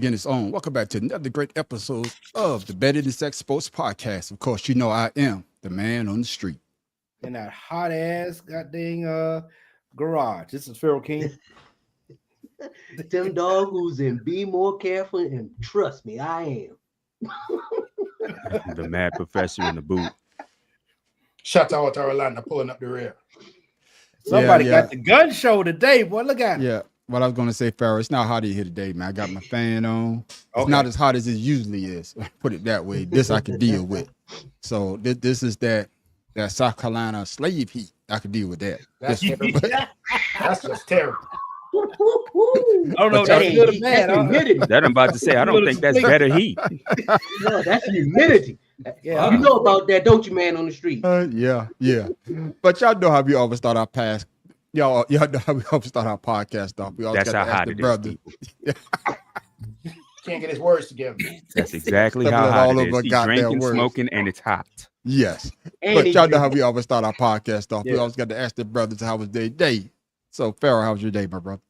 again it's on. Welcome back to another great episode of the Better Than Sex Sports Podcast. Of course, you know I am the man on the street. In that hot ass goddamn garage. This is Pharaoh King. Them doggos and be more careful and trust me, I am. The mad professor in the boot. Shout out to Orlando pulling up the rear. Somebody got the gun show today, boy. Look at it. Yeah. What I was gonna say, Pharaoh, it's not hot in here today, man. I got my fan on. It's not as hot as it usually is. Put it that way. This I can deal with. So this is that South Carolina slave heat. I can deal with that. That's just terrible. I don't know if that's good or bad. That I'm about to say. I don't think that's better heat. No, that's humidity. Yeah, you know about that, don't you, man on the street? Yeah. But y'all know how we always start our past. Y'all know how we always start our podcast off. We always That's got how to ask hot the it is, brother. people. Can't get his words together. That's exactly Stuff how is hot all it over is. He's goddamn drinking, words. smoking, and it's hot. Yes. And But he y'all know how drinking. we always start our podcast off. We Yeah. always got to ask the brothers how was their day. So, Pharaoh, how was your day, my brother?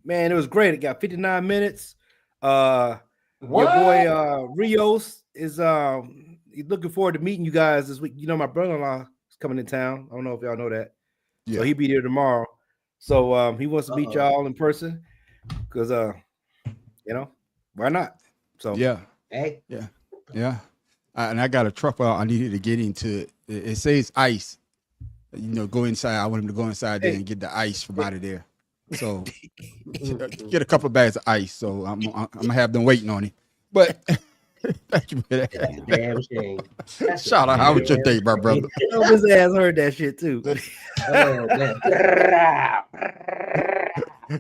man, it was great. It got 59 minutes. Your What? boy Rios is he's looking forward to meeting you guys this week. You know, my brother-in-law is coming in town. I don't know if y'all know that. Yeah. So he'll be there tomorrow. So he wants to meet y'all in person because you know, why not? So Yeah. Hey, Yeah. And I got a truck I needed to get into. It says ice. You know, go inside. I want him to go inside there and get the ice from out of there. So get a couple of bags of ice. So I'm gonna have them waiting on him. But thank you for that. that's a damn shame. That's a Shout out, how was your damn day, my brother? I hope his ass heard that shit too. Oh, man.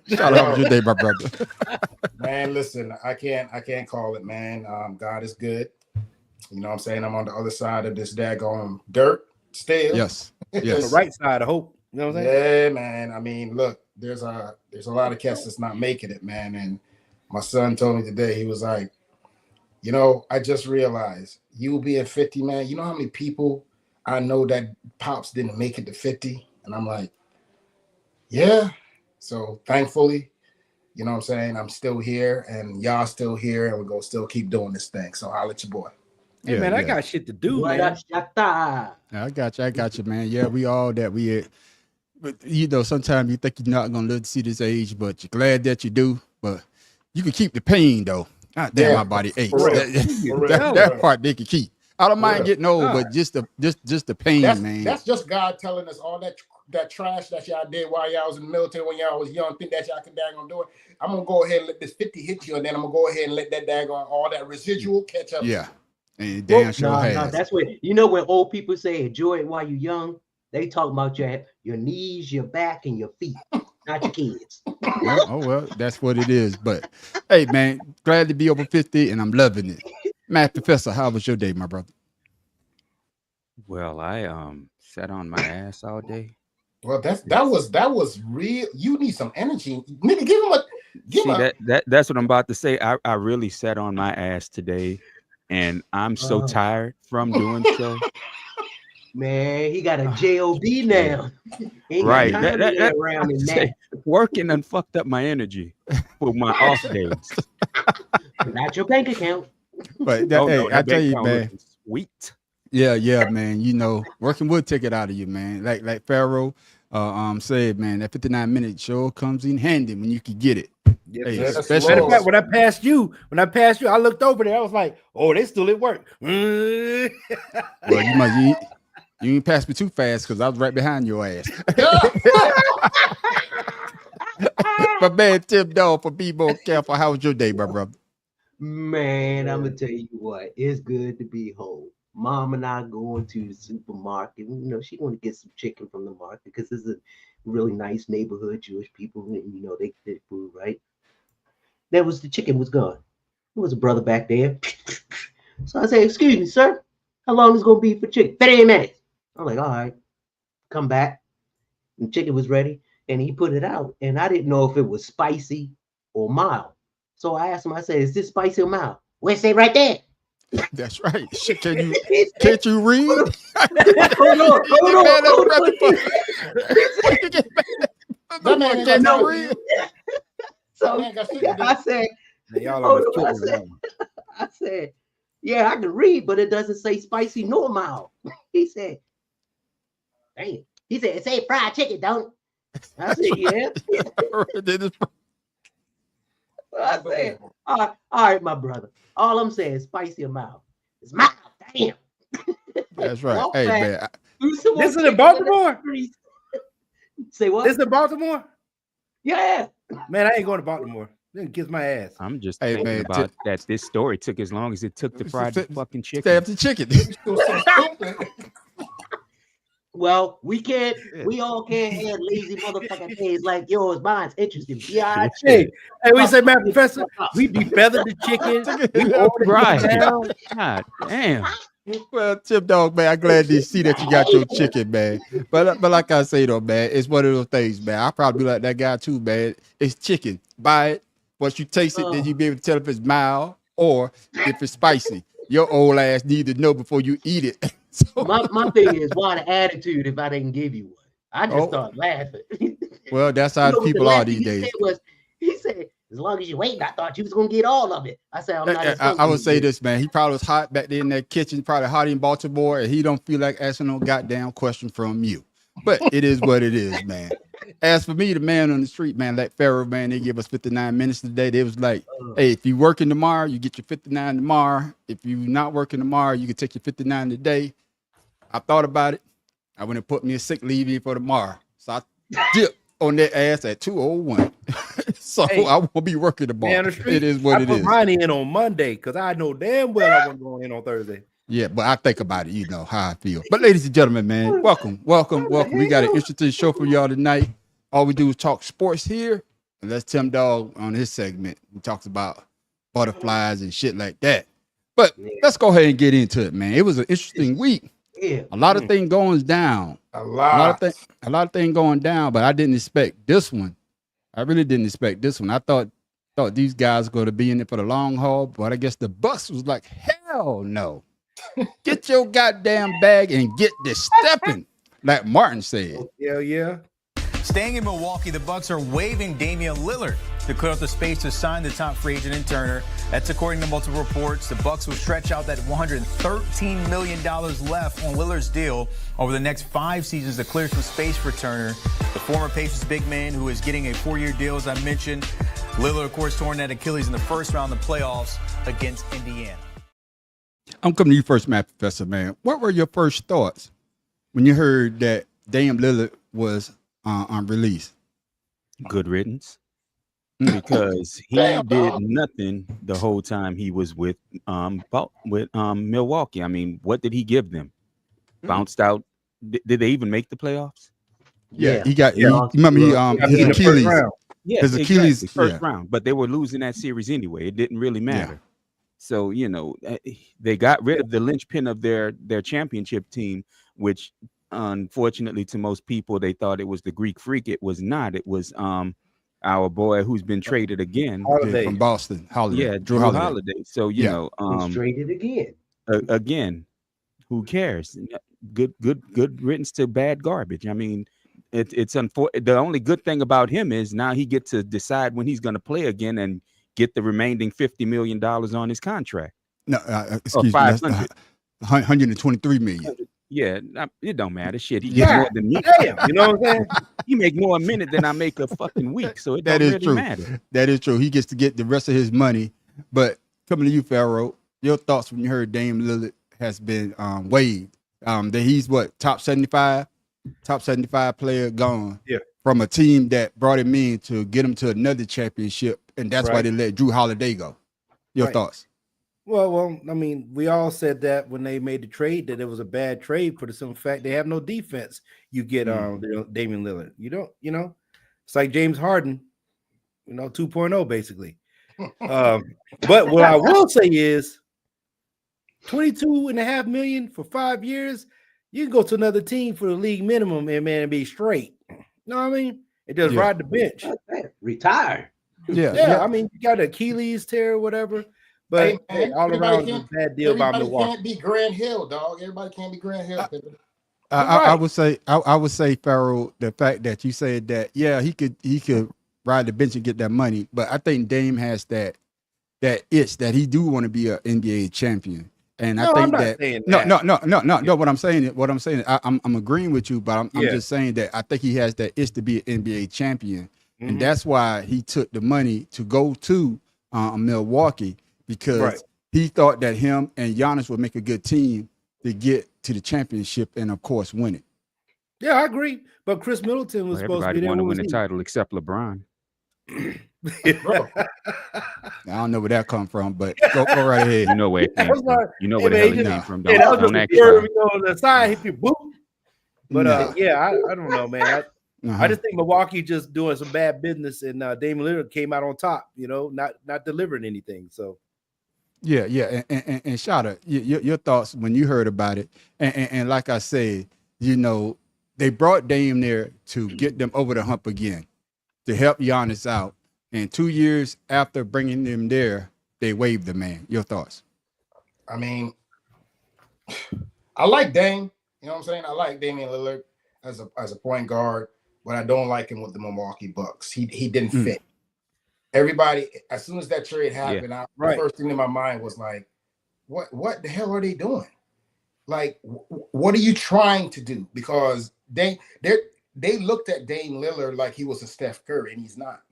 Shout out, how was your day, my brother? Man, listen, I can't call it, man. God is good. You know what I'm saying? I'm on the other side of this daggone dirt still. Yes. On the Yes. right side, I hope. You know what I'm saying? Yeah, man. I mean, look, there's a lot of cats that's not making it, man. And my son told me today, he was like, you know, I just realized you being 50, man, you know how many people I know that pops didn't make it to 50? And I'm like, yeah. So thankfully, you know what I'm saying, I'm still here and y'all still here and we're gonna still keep doing this thing. So holla at your boy. Hey, man, I got shit to do, What man. up, Shatta? I got you, man. Yeah, we all that we but you know, sometimes you think you're not gonna live to see this age, but you're glad that you do. But you can keep the pain though. God damn, Yeah, my body aches. for real. That part they can keep. I don't mind real. getting old, God. but just the pain, man. That's just God telling us all that trash that y'all did while y'all was in the military when y'all was young, think that y'all can daggone do it. I'm gonna go ahead and let this 50 hit you, and then I'm gonna go ahead and let that daggone all that residual catch up. Yeah. And it damn sure No, has. that's what you know when old people say enjoy it while you're young. They talk about your knees, your back, and your feet, not your kids. Well, oh well, that's what it is. But hey, man, glad to be over 50, and I'm loving it. Matt Professor, how was your day, my brother? Well, I sat on my ass all day. Well, that was real. You need some energy, nigga. Give him a. That's what I'm about to say. I really sat on my ass today, and I'm so tired from doing so. Man, he got a job now. Ain't got Right. time to lay around in that. Working and fucked up my energy for my off days. Not your bank account. But that, Oh, hey, no, I that tell you, background man. looking sweet. Yeah, man. You know, working would take it out of you, man. Like Pharaoh said, man, that 59 minutes sure comes in handy when you can get it. Yes, Hey, sir. Yes, especially Matter of Lord. fact, when I passed you, I looked over there. I was like, "Oh, they still at work." well, you ain't pass me too fast because I was right behind your ass. But man, Tim Dog, for be more careful. How was your day, my brother? Man, I'm gonna tell you what, it's good to be home. Mom and I going to the supermarket. You know, she want to get some chicken from the market because it's a really nice neighborhood, Jewish people, and you know they did food, right? The chicken was gone. There was a brother back there. So I said, "Excuse me, sir, how long is it gonna be for chicken?" 30 minutes. I'm like, all right, come back. The chicken was ready, and he put it out, and I didn't know if it was spicy or mild. So I asked him, I said, "Is this spicy or mild?" Well, it say right there. That's right. Shit, can't you read? Hold on. That man Can't got you no read? So Man got shit to do. I said, Man, y'all Oh, almost no, killed me with that one. I said, yeah, I can read, but it doesn't say spicy nor mild. He said, damn. He said, it say fried chicken, don't it? I said, yeah. I said, all right, my brother. All I'm saying is spicy or mild. It's mild. Damn. That's right. Walk Hey, back, man. do some more This is in chicken Baltimore? streets. Say what? This in Baltimore? Yeah. Man, I ain't going to Baltimore. They can kiss my ass. I'm just Hey, thinking man, about that. This story took as long as it took to fry the fucking chicken. Stab the chicken. Well, we all can't have lazy motherfucking days like yours. Mine's interesting. Yeah. Hey, we say, man, Professor, we defeathered the chicken. We ordered Right. it down. God damn. Well, Tip Dog, man, I'm glad to see that you got your chicken, man. But like I say though, man, it's one of those things, man. I probably be like that guy too, man. It's chicken. Buy it. Once you taste it, then you be able to tell if it's mild or if it's spicy. Your old ass need to know before you eat it. So, My thing is, why the attitude if I didn't give you one? I just start laughing. well, that's how the people are these days. He said, as long as you wait, I thought you was gonna get all of it. I said, I'm not. I would say this, man. He probably was hot back there in that kitchen, probably hot in Baltimore, and he don't feel like asking no goddamn question from you. But it is what it is, man. As for me, the man on the street, man, like Pharaoh, man, they give us 59 minutes today. They was like, hey, if you working tomorrow, you get your 59 tomorrow. If you not working tomorrow, you can take your 59 today. I thought about it. I went and put me a sick leave in for tomorrow. So I dipped on that ass at 2:01. So Hey, I won't be working tomorrow. Man, the street, It is what I it put is. mine in on Monday because I know damn well I wasn't going in on Thursday. Yeah, but I think about it, you know how I feel. But ladies and gentlemen, man, welcome. We got an interesting show for y'all tonight. All we do is talk sports here. And that's Tim Dog on his segment. He talks about butterflies and shit like that. But let's go ahead and get into it, man. It was an interesting week. Yeah. A lot of things going down. A A lot. lot of things going down, but I didn't expect this one. I really didn't expect this one. I thought these guys were going to be in it for the long haul, but I guess the bus was like, hell no. Get your goddamn bag and get this stepping, like Martin said. Hell yeah. Staying in Milwaukee, the Bucks are waiving Damian Lillard to clear out the space to sign the top free agent in Turner. That's according to multiple reports. The Bucks will stretch out that $113 million left on Lillard's deal over the next 5 seasons to clear some space for Turner. The former Pacers big man who is getting a 4-year deal, as I mentioned. Lillard, of course, torn that Achilles in the first round of the playoffs against Indiana. I'm coming to you first, Matt Professor, man. What were your first thoughts when you heard that Dame Lillard was on release? Good riddance. Because he did nothing the whole time he was with Milwaukee. I mean, what did he give them? Bounced out. Did they even make the playoffs? Yeah, he got. Remember, his Achilles. Yeah, his Achilles exactly, first round. But they were losing that series anyway. It didn't really matter. Yeah. So they got rid of the linchpin of their championship team, which unfortunately to most people they thought it was the Greek Freak. It was not. It was our boy who's been traded again from Boston. Holiday. Yeah, Drew Holiday. So you know, traded again. Again, who cares? Good riddance to bad garbage. I mean, it's unfortunate. The only good thing about him is now he gets to decide when he's going to play again and get the remaining $50 million on his contract. No, excuse me, that's 123 million. Yeah, it don't matter. Shit, he gets more than me. Damn, you know what I'm saying? He make more a minute than I make a fucking week, so it That don't is really true. matter. That is true. He gets to get the rest of his money. But coming to you, Pharaoh, your thoughts when you heard Dame Lillard has been waived? That he's what, top 75 player gone. Yeah. From a team that brought him in to get him to another championship, and that's why Right. they let Drew Holiday go. Your Right. thoughts? Well, I mean, we all said that when they made the trade that it was a bad trade for the simple fact they have no defense. You get Damian Lillard. You don't, it's like James Harden, 2.0 basically. But what I will say is $22.5 million for 5 years. You can go to another team for the league minimum and be straight. You know what I mean? And just ride the bench. Retire. Yeah. I mean, you got an Achilles tear or whatever. But Hey, all around, everybody it's a bad deal about Everybody Milwaukee. can't be Grant Hill, dog. Everybody can't be Grant Hill. I would say, Pharaoh, the fact that you said that, yeah, he could ride the bench and get that money, but I think Dame has that that itch that he do want to be an NBA champion. And No, I think I'm not that saying no, that. no. What I'm saying, I'm agreeing with you, but I'm Yeah. just saying that I think he has that itch to be an NBA champion, and Mhm. that's why he took the money to go to Milwaukee, because Right. he thought that him and Giannis would make a good team to get to the championship and of course win it. Yeah, I agree. But Chris Middleton was Well, supposed to be everybody there. want to Where win was the title except LeBron. Bro, I don't know where that come from, but go right ahead. You know where it came That's from. not- You know Hey, where the man, hell he it just- came from. Hey, that was Don't just act a word, shy. on the side, hit you, boom. But Nah. yeah, I don't know, man. Uh-huh. I just think Milwaukee just doing some bad business, and Damian Lillard came out on top. Not delivering anything. So Yeah, and Shada, your thoughts when you heard about it, and like I said, they brought Dame there to get them over the hump again, to help Giannis out, and 2 years after bringing them there, they waived the man. Your thoughts? I mean, I like Dame. You know what I'm saying? I like Damian Lillard as a point guard, but I don't like him with the Milwaukee Bucks. He didn't Mm. fit. Everybody, as soon as that trade happened, the Right. first thing in my mind was like, what the hell are they doing? Like, what are you trying to do? Because they looked at Dame Lillard like he was a Steph Curry, and he's not.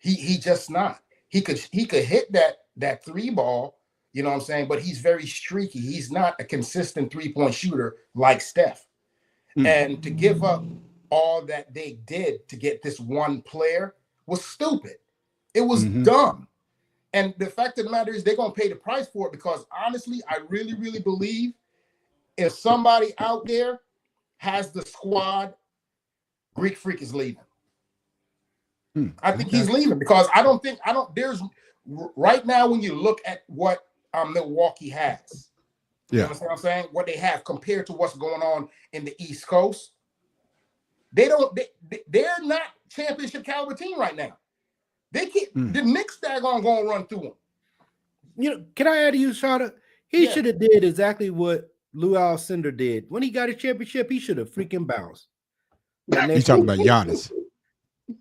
He just not. He could hit that three ball, you know what I'm saying? But he's very streaky. He's not a consistent 3-point shooter like Steph. Mm. And to give up all that they did to get this one player was stupid. It was Mhm. dumb. And the fact of the matter is they're going to pay the price for it, because honestly, I really, really believe if somebody out there has the squad, Greek Freak is leaving. I think he's leaving, because there's right now when you look at what Milwaukee has, you understand what I'm saying? What they have compared to what's going on in the East Coast, they're not championship caliber team right now. They can't. The Knicks that are gonna run through them. can I add to you, Shada? He Yeah. should have did exactly what Lou Alcindor did when he got a championship. He should have freaking bounced. You talking about Giannis?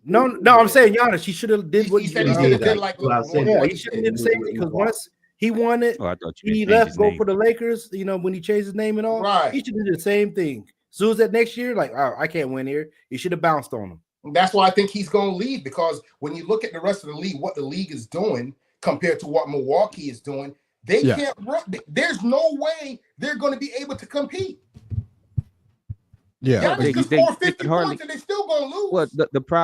No, I'm saying Giannis. He should have did what He said he did. should have did like Well, I said Yeah, what he he should have did. did the same thing, because once he won it, Oh, I thought you he meant change left, his go name. for the Lakers. When he changed his name and all, Right. he should have did the same thing. As soon as that next year, like, oh, I can't win here. He should have bounced on him. That's why I think he's going to leave, because when you look at the rest of the league, what the league is doing compared to what Milwaukee is doing, they can't run. There's no way they're going to be able to compete. Yeah, Giannis can they score 50 can hardly- points and they're still going to lose. Well,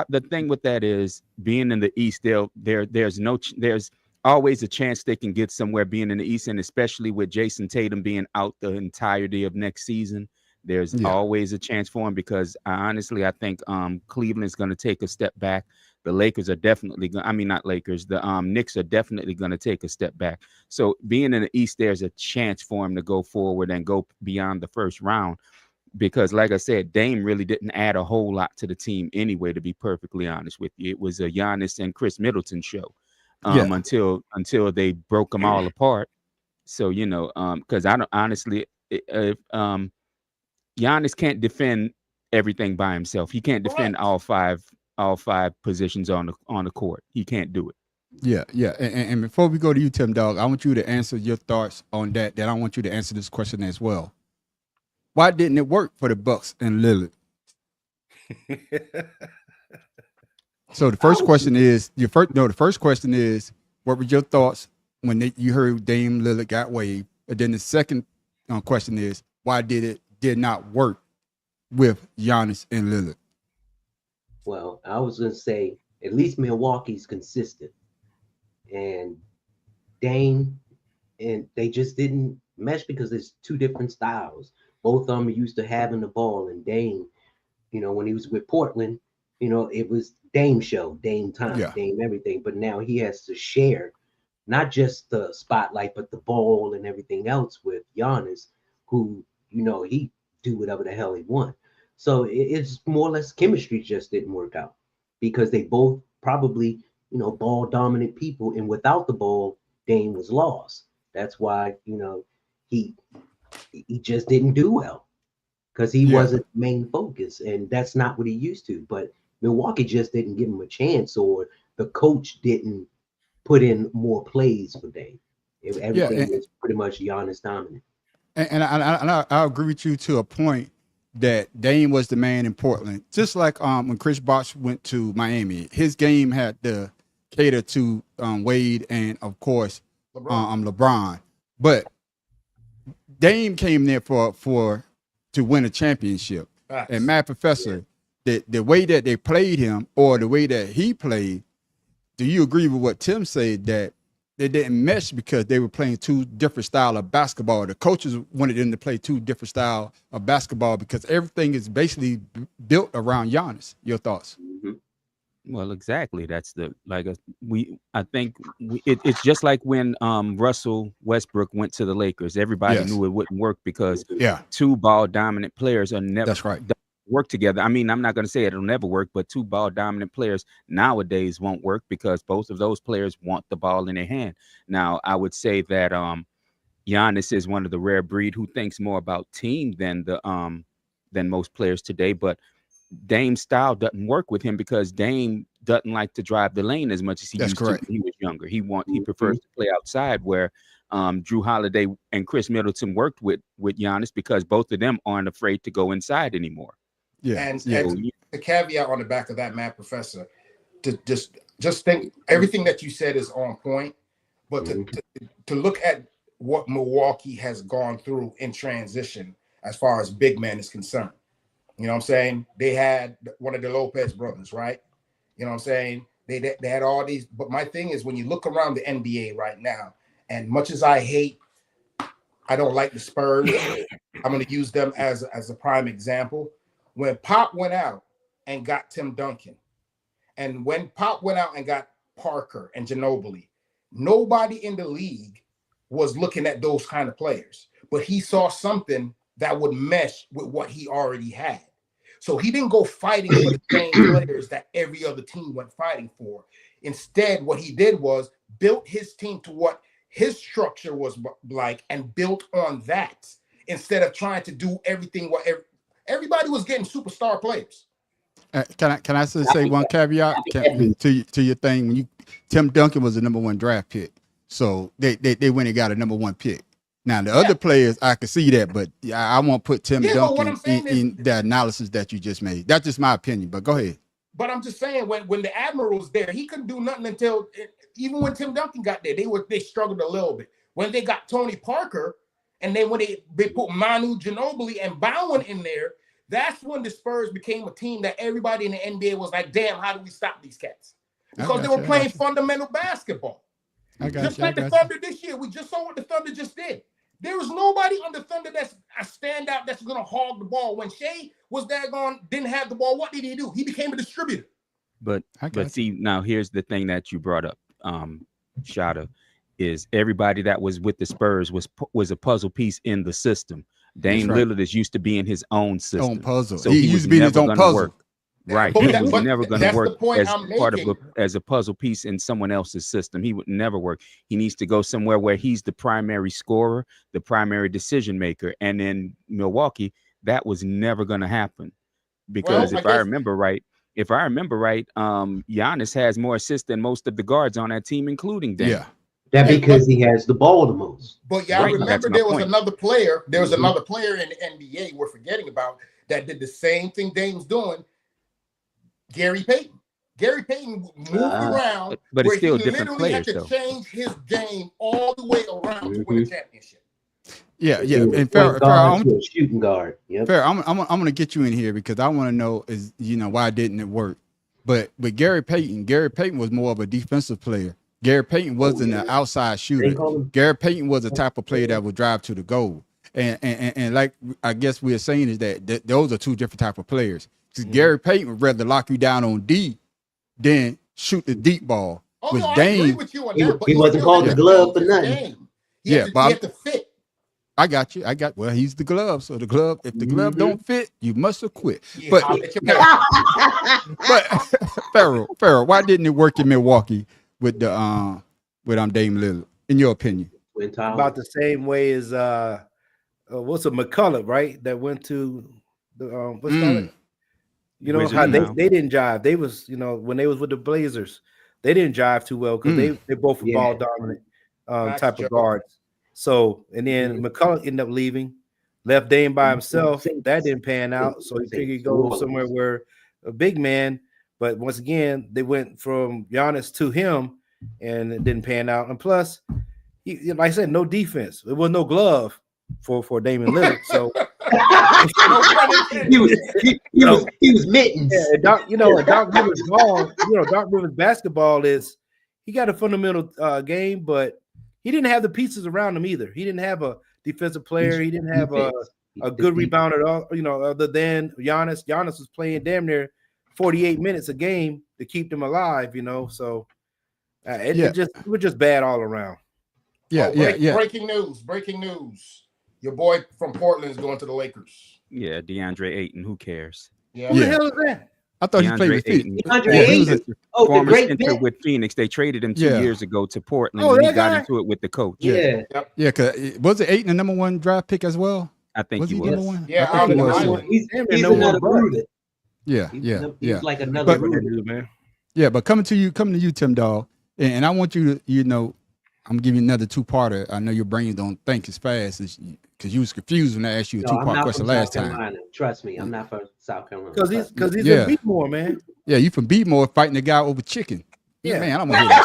the thing with that is being in the East, there's always a chance they can get somewhere being in the East, and especially with Jason Tatum being out the entirety of next season, there's always a chance for him, because honestly, I think Cleveland's going to take a step back. The Lakers are definitely going. I mean, not Lakers. The Knicks are definitely going to take a step back. So being in the East, there's a chance for him to go forward and go beyond the first round. Because, like I said, Dame really didn't add a whole lot to the team anyway, to be perfectly honest with you. It was a Giannis and Chris Middleton show until they broke them all apart. So, because I don't honestly, if Giannis can't defend everything by himself. He can't defend all five positions on the court. He can't do it. Yeah. And before we go to you, Tim Dog, I want you to answer your thoughts on that. Then I want you to answer this question as well. Why didn't it work for the Bucks and Lillard? So the first question is what were your thoughts when you heard Dame Lillard got waived? And then the second question is, why did not work with Giannis and Lillard? Well, I was going to say, at least Milwaukee's consistent. And Dame, and they just didn't mesh because there's two different styles. Both of them are used to having the ball. And Dame, when he was with Portland, it was Dame show, Dame time, Dame everything. But now he has to share not just the spotlight, but the ball and everything else with Giannis, who, he do whatever the hell he want. So it's more or less chemistry just didn't work out, because they both probably, ball dominant people. And without the ball, Dame was lost. That's why, he just didn't do well, because he wasn't main focus, and that's not what he used to. But Milwaukee just didn't give him a chance, or the coach didn't put in more plays for Dame. Everything and- was pretty much Giannis dominant. I agree with you to a point that Dame was the man in Portland. Just like when Chris Bosh went to Miami, his game had to cater to Wade and of course LeBron. But Dame came there for to win a championship. Facts. And Mad Professor, the way that they played him or the way that he played, do you agree with what Tim said that they didn't mesh because they were playing two different style of basketball? The coaches wanted them to play two different style of basketball because everything is basically built around Giannis. Your thoughts? Well, exactly. That's it's just like when Russell Westbrook went to the Lakers. Everybody Yes. knew it wouldn't work because Yeah, two ball dominant players are never that's right. work together. I mean, I'm not going to say it'll never work, but two ball dominant players nowadays won't work because both of those players want the ball in their hand. Now, I would say that Giannis is one of the rare breed who thinks more about team than most players today, but Dame's style doesn't work with him because Dame doesn't like to drive the lane as much as he That's used correct. to when he was younger. He prefers to play outside, where Drew Holiday and Chris Middleton worked with Giannis because both of them aren't afraid to go inside anymore. Yeah, And, yeah. and the caveat on the back of that, Matt Professor, to just think everything that you said is on point, but to look at what Milwaukee has gone through in transition as far as big man is concerned. You know what I'm saying? They had one of the Lopez brothers, right? You know what I'm saying? They had all these, but my thing is when you look around the NBA right now, and much as I don't like the Spurs, I'm going to use them as a prime example. When Pop went out and got Tim Duncan, and when Pop went out and got Parker and Ginobili, nobody in the league was looking at those kind of players, but he saw something that would mesh with what he already had. So he didn't go fighting for the same players that every other team went fighting for. Instead, what he did was built his team to what his structure was like and built on that instead of trying to do everything what everybody was getting superstar players. Can I just say one caveat to your thing? When Tim Duncan was the #1 draft pick, so they went and got a #1 pick. Now the other players, I can see that, but I won't put Tim Duncan in the analysis that you just made. That's just my opinion. But go ahead. But I'm just saying, when the Admiral was there, he couldn't do nothing until even when Tim Duncan got there, they struggled a little bit. When they got Tony Parker, and then when they put Manu Ginobili and Bowen in there, that's when the Spurs became a team that everybody in the NBA was like, damn, how do we stop these cats? Because they were playing fundamental basketball. Just like the Thunder this year. We just saw what the Thunder just did. There was nobody on the Thunder that's a standout that's going to hog the ball. When Shea was didn't have the ball, what did he do? He became a distributor. But see, now here's the thing that you brought up, Shada, is everybody that was with the Spurs was a puzzle piece in the system. Dame Lillard is used to be in his own system. Own puzzle. So he used to be in his own puzzle. Work. Right. He was never going to work as part of as a puzzle piece in someone else's system. He would never work. He needs to go somewhere where he's the primary scorer, the primary decision maker. And in Milwaukee, that was never going to happen. Because if I remember right, Giannis has more assists than most of the guards on that team, including Dame. Yeah. That because he has the ball the most. But y'all remember there was another player. There was another player in the NBA we're forgetting about that did the same thing Dame's doing. Gary Payton. Gary Payton moved around, but it's still different literally players, had to change his game all the way around to win a championship. Yeah. And fair, shooting guard. Yep. Fair. I'm gonna get you in here because I want to know why didn't it work? But with Gary Payton was more of a defensive player. Gary Payton wasn't an outside shooter. Gary Payton was the type of player that would drive to the goal. And like I guess we're saying is that those are two different type of players. Gary Payton would rather lock you down on D than shoot the deep ball. I agree with you on that, but he wasn't called the glove for nothing. He had to fit. I got you. Well, he's the glove. So the glove, if the glove don't fit, you must have quit. Yeah, but Farrell, why didn't it work in Milwaukee with Dame Lillard, in your opinion? About the same way as what's a McCullough, right? That went to the You know how they didn't jive. They was when they was with the Blazers, they didn't jive too well because they both were Yeah. ball dominant Max type Jones. of guards. So and then McCullough ended up leaving, left Dame by himself. That didn't pan out. So he figured he'd go somewhere where a big man. But once again, they went from Giannis to him, and it didn't pan out. And plus, like I said, no defense. There was no glove for Damian Lillard. So he was mittens. yeah, Doc Rivers ball. Doc Rivers basketball is he got a fundamental game, but he didn't have the pieces around him either. He didn't have a defensive player. He didn't have a good rebounder at all. Other than Giannis. Giannis was playing damn near 48 minutes a game to keep them alive. So it was just bad all around. Yeah, Breaking news. Your boy from Portland is going to the Lakers. Yeah, DeAndre Ayton. Who cares? Yeah. Who the hell is that? I thought he DeAndre played with Phoenix. Ayton. DeAndre He was Ayton. a former great center vet. with Phoenix. They traded him 2 Yeah. years ago to Portland. Oh, and he that got guy? into it with the coach. Yeah. Yeah, cause was it Ayton the number 1 draft pick as well? I think Was he he was. number 1? Yeah, I think he out of was. the too. Island. He's no another more Rudy. Yeah, He's like another But- Rudy. man. Yeah, but coming to you, Tim Dog, and I want you to, I'm giving you another 2-parter. I know your brain don't think as fast as because you was confused when I asked you a No, I'm 2-part not question from last South time. Carolina. Trust me, I'm not from South Carolina. Because he's Yeah. in Beatmore, man. Yeah, you from Beatmore fighting the guy over chicken. Yeah. Man, I don't want to hear that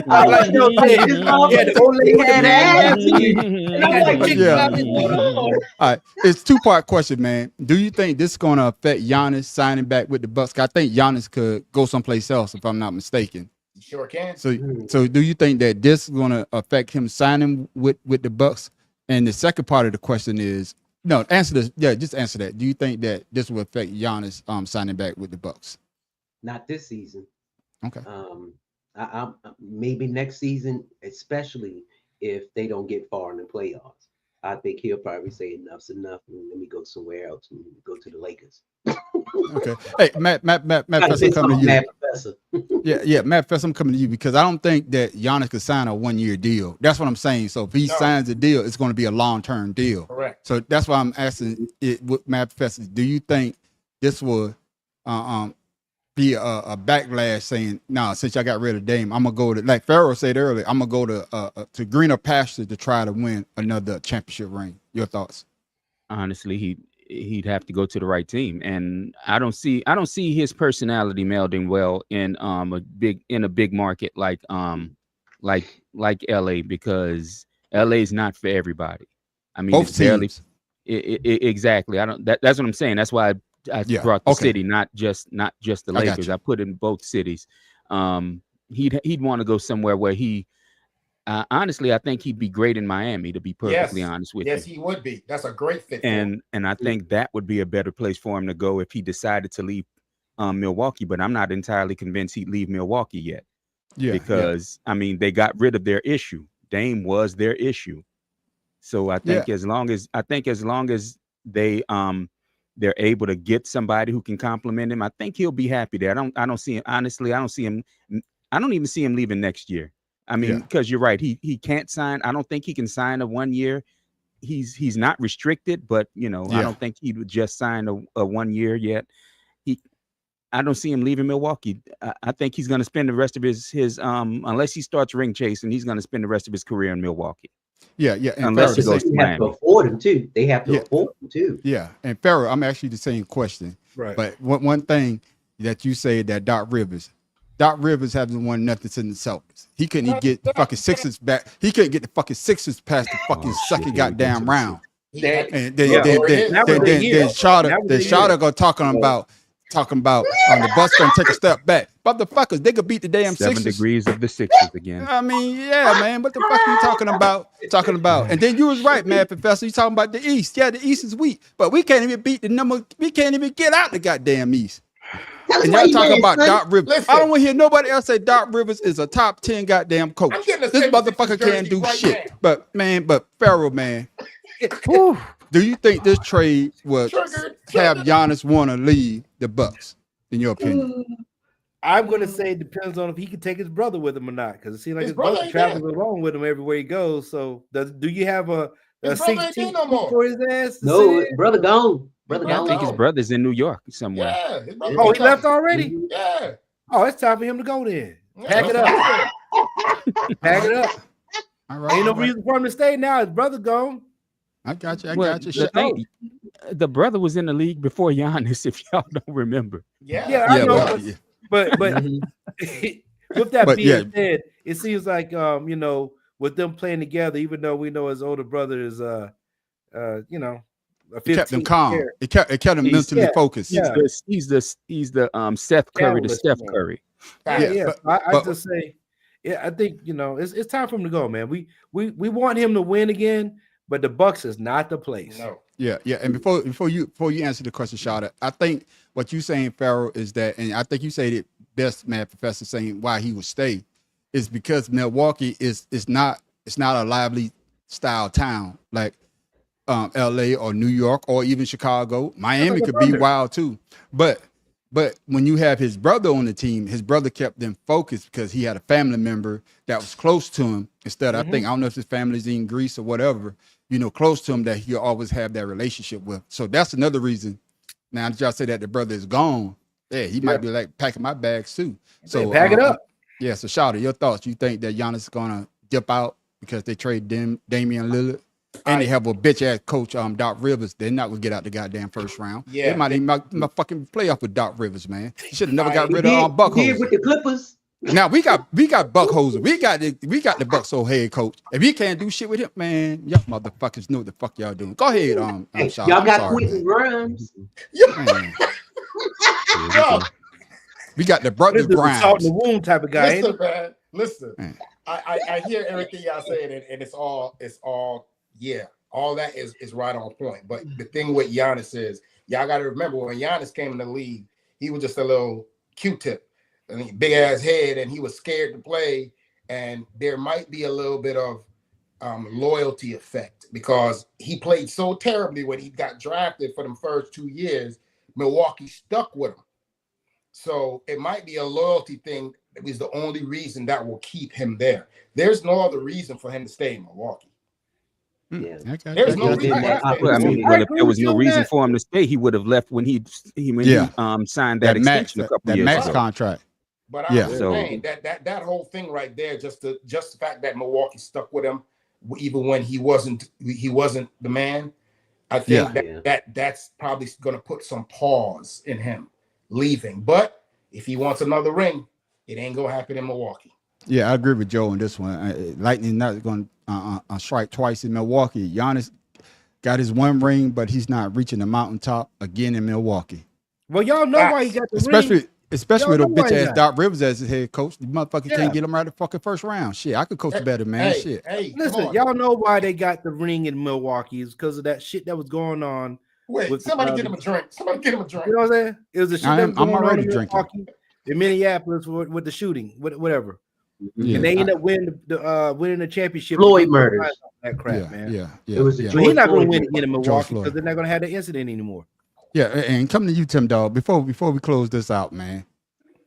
I like no His mom yeah, the old lady had had attitude. And I'm like, Yeah. hold on. All right, it's 2-part question, man. Do you think this is going to affect Giannis signing back with the Bucks? 'Cause I think Giannis could go someplace else if I'm not mistaken. You sure can. So do you think that this is going to affect him signing with the Bucks? And the second part of the question is, no, answer this. Yeah, just answer that. Do you think that this will affect Giannis signing back with the Bucks? Not this season. Okay. I maybe next season, especially if they don't get far in the playoffs. I think he'll probably say enough's enough and let me go somewhere else and go to the Lakers. Okay. Hey, Matt Fess, I'm coming to you. Mad Professor. Yeah, Matt Fess, I'm coming to you because I don't think that Giannis could sign a 1-year deal. That's what I'm saying. So if he signs a deal, it's going to be a long-term deal. Correct. So that's why I'm asking it with Matt Fess. Do you think this will be a backlash saying, "No, since I got rid of Dame, I'm gonna go to," like Pharaoh said earlier, "I'm gonna go to greener pastures to try to win another championship ring." Your thoughts? Honestly, he'd have to go to the right team, and I don't see his personality melding well in a big market like LA, because LA is not for everybody. I mean, Both it's barely teams. exactly. That's what I'm saying. That's why I Yeah, brought the okay. city, not just the I got Lakers. you. I put in both cities. He'd want to go somewhere where he honestly, I think he'd be great in Miami, to be perfectly honest with Yes, you. he would be. That's a great fit. for him. And I think that would be a better place for him to go if he decided to leave Milwaukee. But I'm not entirely convinced he'd leave Milwaukee yet, because I mean, they got rid of their issue. Dame was their issue. So I think as long as they they're able to get somebody who can complement him, I think he'll be happy there. I don't see him, honestly. I don't even see him leaving next year. I mean, because you're right, he can't sign. I don't think he can sign a 1 year. He's not restricted, but I don't think he would just sign a 1 year yet. I don't see him leaving Milwaukee. I think he's going to spend the rest of his unless he starts ring chasing, he's going to spend the rest of his career in Milwaukee. Yeah. And Unless he Pharaoh, goes to They have to Miami. afford him too. They have to afford him too. yeah, and Pharaoh, I'm actually the same question. Right. But one thing that you say that Doc Rivers hasn't won nothing since the Celtics. He couldn't even get the fucking Sixers back. He couldn't get the fucking Sixers past the fucking second goddamn round. And then Shada go talking about the Bucks gonna take a step back. Motherfuckers, they could beat the damn 7 Sixers. degrees of the Sixers again. I mean, yeah, man. What the fuck are you talking about? And then you was right, man, Professor. You talking about the East. Yeah, the East is weak, but we can't even beat the number. We can't even get out the goddamn East. And y'all talking about Doc Rivers. Listen. I don't want to hear nobody else say Doc Rivers is a top 10 goddamn coach. I'm getting a This 76ers motherfucker can't jersey do right shit. now. But Pharaoh, man. Whew. Do you think this trade would have Giannis want to leave the Bucks, in your opinion? I'm gonna say it depends on if he can take his brother with him or not, because it seems like His his brother brother ain't travels along with him everywhere he goes. So do you have a His brother ain't 16 there no more. for his ass? to No, sit in? brother gone. Brother Yeah, I think his gone. brother's in New York somewhere. Yeah, his brother Oh, was he left coming. already? Yeah. Oh, it's time for him to go then. Yeah, Pack it that's up. what I Pack it up. All right. Ain't no all right. reason for him to stay now. His brother gone. I got you. I Well, got you. the Shit. thing, the brother was in the league before Giannis, if y'all don't remember. Yeah. Yeah, I Yeah, know. but, yeah. But Mhm. with that But, being yeah. said, it seems like you know, with them playing together, even though we know his older brother is you know, a It kept them 15 calm. year. It kept them He's- mentally yeah, focused. yeah. He's the Seth Curry to Catalyst, Steph man. Curry. Yeah, Yeah, yeah. but- I but- just say, yeah, I think you know it's time for him to go, man. We want him to win again, but the Bucks is not the place. No. Yeah, yeah. And before you answer the question, Shada, I think what you saying, Farrell, is that, and I think you said it best, man, Professor, saying why he would stay, is because Milwaukee is not a lively style town like LA or New York or even Chicago. Miami could be wild too. But when you have his brother on the team, his brother kept them focused because he had a family member that was close to him. Instead, I think, I don't know if his family's in Greece or whatever, you know, close to him, that he'll always have that relationship with. So that's another reason. Now that y'all say that the brother is gone, yeah, he might be like packing my bags too. So pack it up. Yeah, so Shawty, your thoughts. You think that Giannis is gonna dip out because they trade Damian Lillard? And they have a bitch ass coach, Doc Rivers. They're not gonna get out the goddamn first round. Yeah. They might even my fucking playoff with Doc Rivers, man. Should have never got He rid did, of he Buck did with Hoser. the Clippers. Now we got Buck Hoser. We got the Bucks old head coach. If you can't do shit with him, man, y'all motherfuckers know what the fuck y'all doing. Go ahead, Hey, Shawty. y'all I'm got sorry, Quentin Grimes. man. Yo, We got the This brother is a salt in Grimes. the wound type of guy. Ain't listen, man. Listen. Man. I hear everything y'all saying, and it's all yeah. All that is right on point. But the thing with Giannis is, y'all got to remember when Giannis came in the league, he was just a little Q-tip, I mean, big ass head, and he was scared to play. And there might be a little bit of loyalty effect because he played so terribly when he got drafted for them first 2 years. Milwaukee stuck with him, so it might be a loyalty thing. That was the only reason that will keep him there. There's no other reason for him to stay in Milwaukee. Yeah. There's no Just reason in why that I Well, I mean, I well, if agree there with was you no on reason that. for him to stay, he would have left when he Yeah. signed that, That max extension a couple years max ago. contract. But I'm Yeah. just So- saying that whole thing right there, just the fact that Milwaukee stuck with him, even when he wasn't the man. I think Yeah. that's probably going to put some pause in him leaving. But if he wants another ring, it ain't gonna happen in Milwaukee. Yeah, I agree with Joe on this one. Lightning not going to strike twice in Milwaukee. Giannis got his one ring, but he's not reaching the mountaintop again in Milwaukee. Well, y'all know why he got the ring. Especially Y'all with a know why bitch he ass got it. Doc Rivers as his head coach. The motherfucker Yeah. can't get him right the fucking first round. Shit, I could coach better, man. Hey, Shit. hey, come Listen, on. y'all know why they got the ring in Milwaukee is because of that shit that was going on. Wait, with, somebody get him a drink. Somebody get him a drink. You know what I'm saying? It was the shit that I'm was going on already in drinking. Milwaukee, in Minneapolis with the shooting, whatever. Yeah. And they end up winning the championship. Floyd against murders. that crap, Yeah, man. yeah, yeah. It was the yeah. So he's not going to Floyd win murder. again in George Milwaukee Floyd. because they're not going to have the incident anymore. Yeah, and coming to you, Tim Dog, before we close this out, man,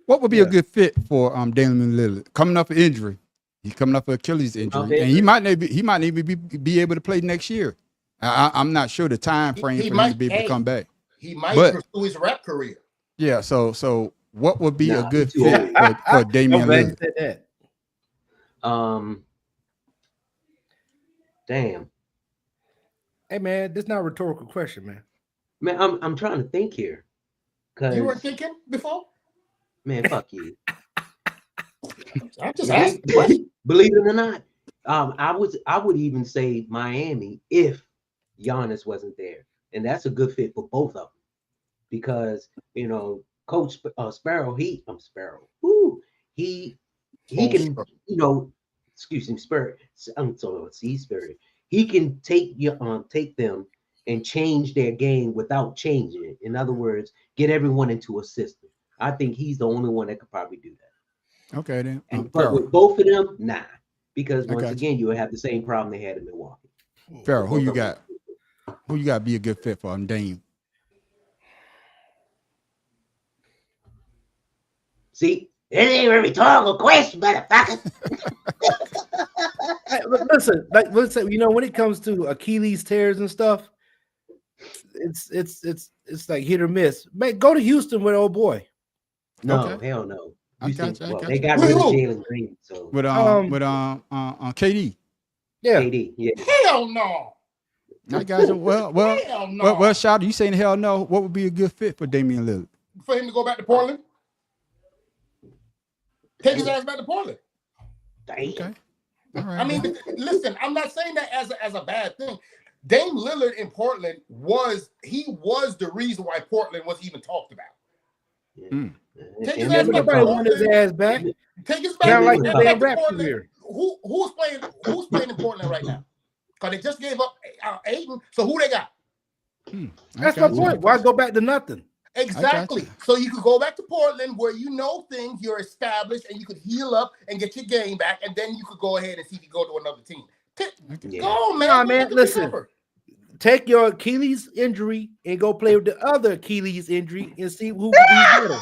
what would be a good fit for Damian Lillard? Coming off an injury, he's coming off an Achilles injury, Okay. and he might not even be able to play next year. I'm not sure the time frame He for him might- to be able to hey. come back. He might But- pursue his rap career. Yeah, so what would be a Nah, good too fit old. for Damian I'm glad you Lillard? said that. Damn. Hey, man, this is not a rhetorical question, man. Man, I'm trying to think here. You weren't Cause thinking before? man, fuck you. I'm just asking. Believe it or not, I would even say Miami if Giannis wasn't there, and that's a good fit for both of them because Coach Sparrow, he can excuse me, Spirit. I'm sorry, Spirit. He can take them and change their game without changing it. In other words, get everyone into a system. I think he's the only one that could probably do that. Okay, then. But with both of them, nah. Because I once got you. again, you would have the same problem they had in Milwaukee. Farrell, who Both you of got? Who you got be a good fit for Dame? See, it ain't a rhetorical question, motherfucker. Hey, listen, like let's say when it comes to Achilles tears and stuff, it's like hit or miss. Man, go to Houston with old boy. No, Okay. hell no. I Houston, got you, I well, got they you. got rid of Jalen Green, so With KD. Yeah. KD, yeah. Hell no. I got you. Well, Hell no. well, shout. You saying hell no? What would be a good fit for Damian Lillard? For him to go back to Portland? Take his ass back to Portland. Damn. Okay. All right. I mean, listen, I'm not saying that as a bad thing. Dame Lillard in Portland was the reason why Portland was even talked about. Mm. Take his And ass then back to Nobody wanted his Portland. ass back. Take his Kind back, of like back the damn to rap Portland. career. Who's playing in Portland right now? Because they just gave up Ayton. So who they got? That's my point. Why go back to nothing? Exactly. So you could go back to Portland where you know things, you're established, and you could heal up and get your game back, and then you could go ahead and see if you go to another team. Yeah. Go on, man. Nah, Go man, look at the listen. cover. Take your Achilles injury and go play with the other Achilles injury and see who's better.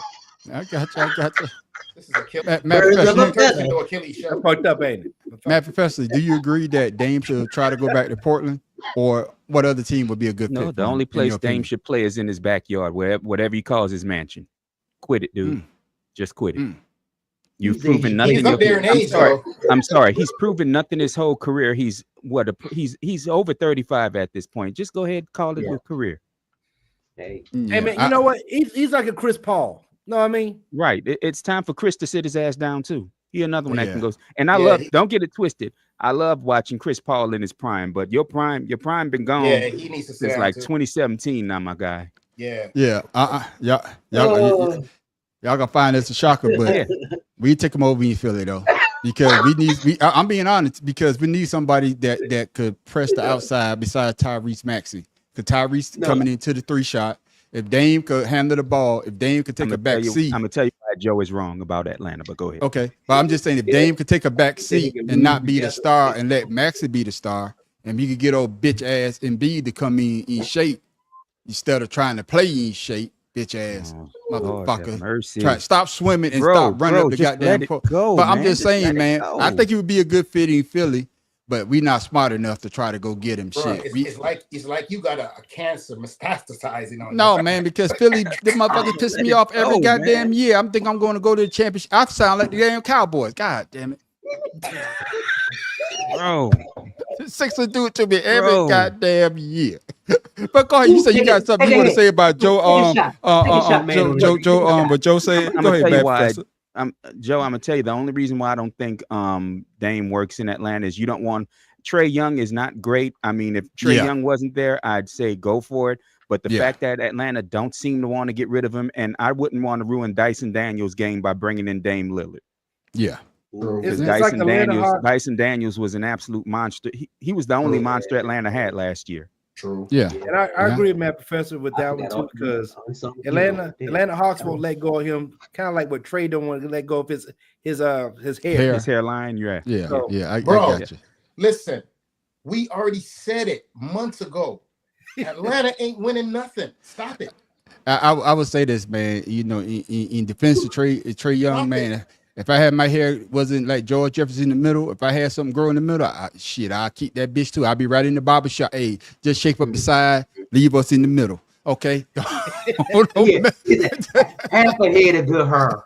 I got you. This is a killer. Matt Birds of a Professor, feather. Into Achilles show. That's fucked up, ain't it? Matt Professor, do you agree that Dame should try to go back to Portland, or what other team would be a good fit? No, for the him, only in place your Dame opinion? should play is in his backyard, whatever he calls his mansion. Quit it, dude. Mm. Just quit it. Mm. You've proven nothing. He's up there in age, though. I'm sorry. He's proven nothing his whole career. He's over 35 at this point. Just go ahead and call it Yeah. a career. Hey, Hey, man, you know what? He's like a Chris Paul. Know what I mean? Right. It's time for Chris to sit his ass down too. He another one that can Yeah. go. And I Yeah, love. Don't get it twisted. I love watching Chris Paul in his prime, but your prime been gone Yeah, he needs to sit since down like too. 2017. Now, my guy. Yeah. Yeah. Y'all Oh. gonna find this a shocker, but Yeah. we take him over in Philly though, because I'm being honest, because we need somebody that could press the outside besides Tyrese Maxey. Because Tyrese coming into the 3 shot. If Dame could handle the ball, if Dame could take a back seat. I'm gonna tell you why Joe is wrong about Atlanta, but go ahead. Okay, but I'm just saying if Dame could take a back seat and not be the star and let Maxey be the star, and we could get old bitch ass Embiid to come in shape instead of trying to play in shape, bitch ass Lord have motherfucker. mercy. Stop swimming and Bro, stop running up the just let goddamn it court. go, But I'm man. just Just let saying, it man, go. I think he would be a good fit in Philly, but we not smart enough to try to go get him. Bro, Shit. it's like you got a cancer metastasizing on No, you. man, because Philly, the motherfuckers piss me off every go, goddamn man. year. I'm thinking I'm going to go to the championship. I sound like the damn Cowboys. God damn it. Bro, Sixers do it to me every Bro. goddamn year. But go ahead, you say you got something you want to say about Joe. Take a shot, man. What Joe said. I'm Go gonna ahead, tell you man. why. Professor. Joe, I'm gonna tell you the only reason why I don't think Dame works in Atlanta is you don't want Trae Young is not great. I mean, if Trae Yeah. Young wasn't there, I'd say go for it. But the Yeah. fact that Atlanta don't seem to want to get rid of him, and I wouldn't want to ruin Dyson Daniels' game by bringing in Dame Lillard. Yeah. Because It's like Atlanta Hawks. Dyson Daniels was an absolute monster. He was the only monster Atlanta had last year. True. Yeah. And I Yeah. agree with Matt Professor with that one too, because Atlanta Hawks won't let go of him, kind of like what Trey don't want to let go of his hair. Hair. His hairline, yeah. Yeah. So, Yeah. I bro. got you. Listen, we already said it months ago. Atlanta ain't winning nothing. Stop it. I would say this, man. You know, in defense of Trey Young, man. If I had my hair wasn't like George Jefferson in the middle, if I had something grow in the middle, I'll keep that bitch too. I'll be right in the barber shop. Hey, just shape up the side, leave us in the middle. Okay. Half a head of good hair.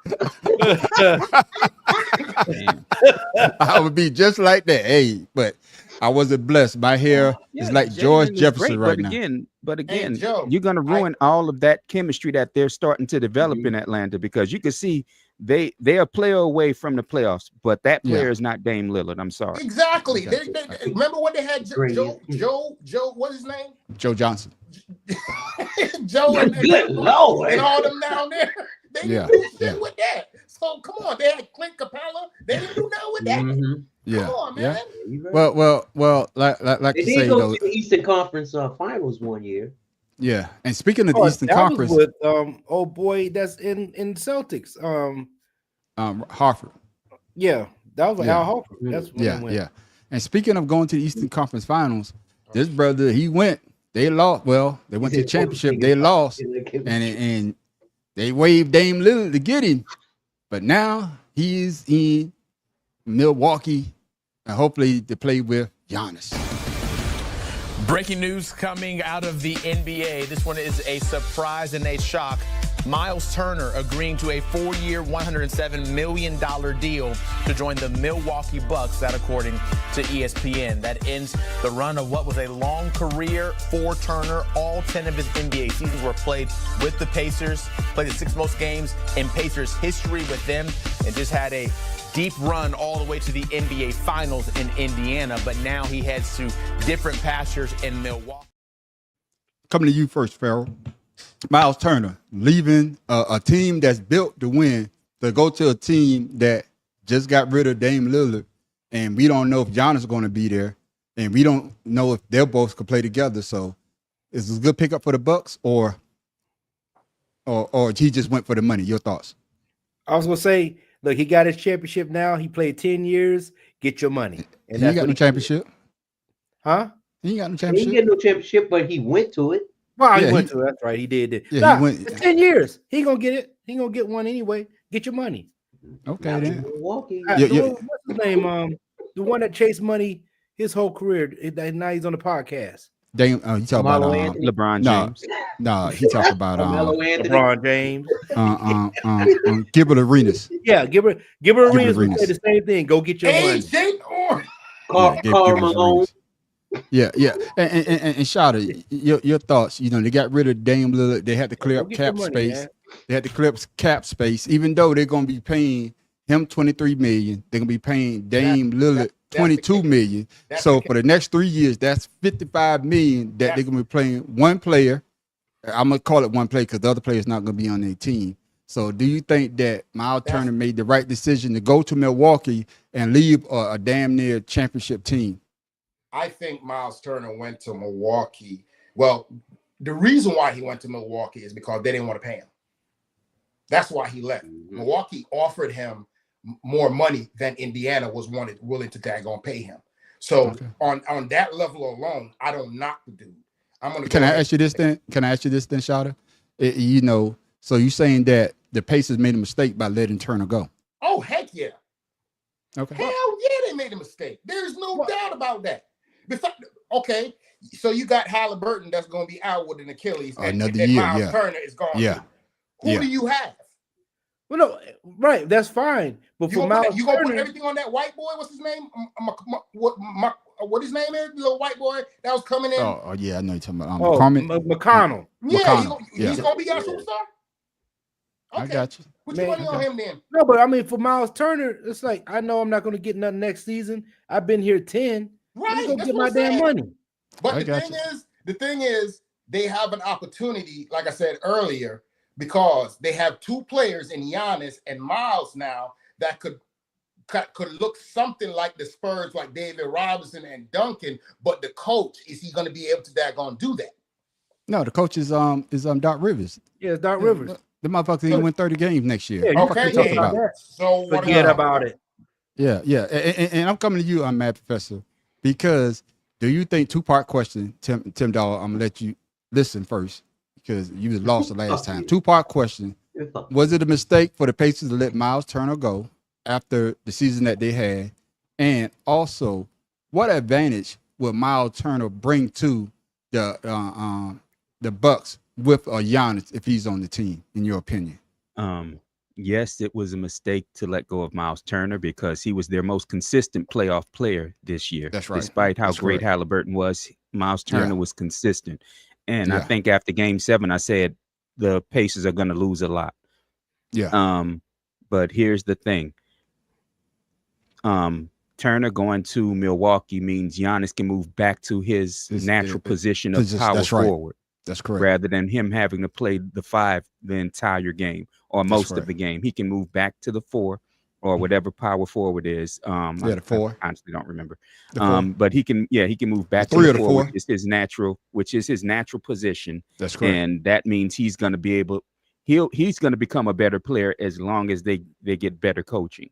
I would be just like that. Hey, but I wasn't blessed. My hair is like George Jalen is Jefferson great, right now. But again, Joe, you're gonna ruin all of that chemistry that they're starting to develop in Atlanta, because you can see they're a player away from the playoffs, but that player is not Dame Lillard. I'm sorry. Exactly. Okay. They remember what they had Great. Joe, what's his name? Joe Johnson. Joe and Good Lord. and all them down there. They Yeah, didn't do shit yeah. with that. So come on, they had Clint Capella. They didn't do nothing with that. Mhm. Yeah. Come on, Yeah. man. You right. Well, like They you did say go though. to the Eastern Conference Finals one year. Yeah. And speaking of the Oh, Eastern that Conference, was with old boy that's in Celtics. Hartford. Yeah, that was with Yeah. Al Horford. That's when Yeah, they went. yeah. And speaking of going to the Eastern Conference Finals, this brother, he went. They lost. Well, they went to the championship. They lost, and they waived Dame Lillard to get him. But now he's in Milwaukee, and hopefully to play with Giannis. Breaking news coming out of the NBA. This one is a surprise and a shock. Miles Turner agreeing to a 4-year, $107 million deal to join the Milwaukee Bucks. That according to ESPN. That ends the run of what was a long career for Turner. All 10 of his NBA seasons were played with the Pacers. Played the 6 most games in Pacers history with them, and just had a deep run all the way to the NBA Finals in Indiana. But now he heads to different pastures in Milwaukee. Coming to you first, Farrell. Miles Turner leaving a team that's built to win to go to a team that just got rid of Dame Lillard, and we don't know if Giannis is going to be there, and we don't know if they'll both could play together. So, is this a good pickup for the Bucks, or he just went for the money? Your thoughts? I was gonna say, look, he got his championship now. He played 10 years. Get your money. And he got no championship, huh? He ain't got no He championship. didn't get no championship, but he went to it. Well, Yeah, he went to it. That's right. He did. Yeah, he Nah, went. it's 10 years. He gonna get it. He gonna get one anyway. Get your money. Okay, Not then. Milwaukee. Yeah, The yeah. one- what's his name? The one that chased money his whole career. Now he's on the podcast. Dame, you talk about Carmelo Anthony. LeBron no. James. No, he talked about Carmelo Anthony. LeBron James. Gilbert Arenas. Yeah, Gilbert Arenas would Arenas. say the same thing. Go get your money. AJ Orange. Carmelo. Yeah. And Shada, your thoughts. You know, they got rid of Dame Lillard. They had to clear Go up get your cap money, space. man. They had to clear up cap space, even though they're gonna be paying him $23 million. They're gonna be paying Dame Lillard $22 million. That's So the for the next 3 years, that's $55 million that they're gonna be playing one player. I'm gonna call it one player because the other player is not gonna be on their team. So do you think that Miles Turner made the right decision to go to Milwaukee and leave a damn near championship team? I think Miles Turner went to Milwaukee. Well, the reason why he went to Milwaukee is because they didn't want to pay him. That's why he left. Milwaukee offered him more money than Indiana was willing to daggone pay him. So on that level alone, I don't knock the dude. I'm gonna. Can I ask you this then? Shada? You know, so you saying that the Pacers made a mistake by letting Turner go? Oh heck yeah! Okay. Hell yeah, they made a mistake. There's no doubt about that. Okay, so you got Halliburton that's going to be out with an Achilles, and Another year, Miles yeah. Turner is gone. Yeah. Who Yeah. do you have? Well, no, right. That's fine. But You for gonna Miles put Turner, everything on that white boy? What's his name? What his name is? The little white boy that was coming in. Oh yeah, I know you're talking about McConnell. Yeah, McConnell, he's yeah. gonna be our superstar. I got you. Put your Man, money on him then. No, but I mean, for Miles Turner, it's like I know I'm not going to get nothing next season. I've been here 10. Right, I'm going to that's get what my I'm damn saying. money. But I the got thing is, they have an opportunity, like I said earlier, because they have two players in Giannis and Miles now that could look something like the Spurs, like David Robinson and Duncan. But the coach, is he going to be able to daggone do that? No, the coach is Doc Rivers. Yeah, it's Doc Rivers. The motherfucker ain't win 30 games next year. Yeah, What the fuck you talking about? So what Forget about it. Yeah. And I'm coming to you, I'm Mad Professor, because do you think two-part question, Tim Dawg, I'm gonna let you listen first because you lost the last time. Two-part question. Was it a mistake for the Pacers to let Miles Turner go after the season that they had? And also, what advantage would Miles Turner bring to the Bucks with Giannis if he's on the team, in your opinion? Yes, it was a mistake to let go of Miles Turner because he was their most consistent playoff player this year. That's right. Despite how That's great correct. Halliburton was, Miles Turner was consistent. And I Yeah. think after Game 7, I said the Pacers are going to lose a lot. Yeah. But here's the thing. Turner going to Milwaukee means Giannis can move back to his natural position of power that's right. forward. That's correct. Rather than him having to play the 5 the entire game or most correct. of the game. He can move back to the 4 or whatever power forward is. The 4. I honestly don't remember. The 4. But he can move back The to 3 the or the 4, 4. which is his natural position. That's correct. And that means he's going to be able he's going to become a better player as long as they get better coaching.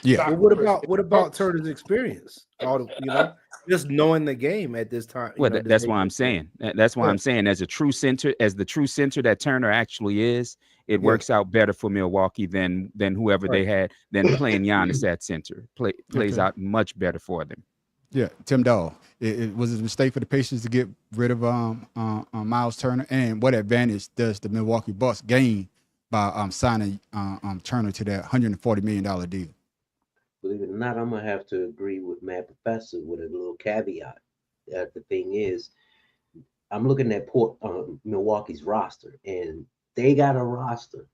Yeah. But what about Turner's experience? Just knowing the game at this time. Well, that's why I'm saying. That's why I'm saying as the true center that Turner actually is, it works out better for Milwaukee than whoever they had than playing Giannis at center. Plays out much better for them. Yeah, Tim Dahl. It was a mistake for the Pacers to get rid of Miles Turner, and what advantage does the Milwaukee Bucks gain by signing Turner to that $140 million deal? Believe it or not, I'm gonna have to agree with Matt Professor with a little caveat. The thing is, I'm looking at Milwaukee's roster, and they got a roster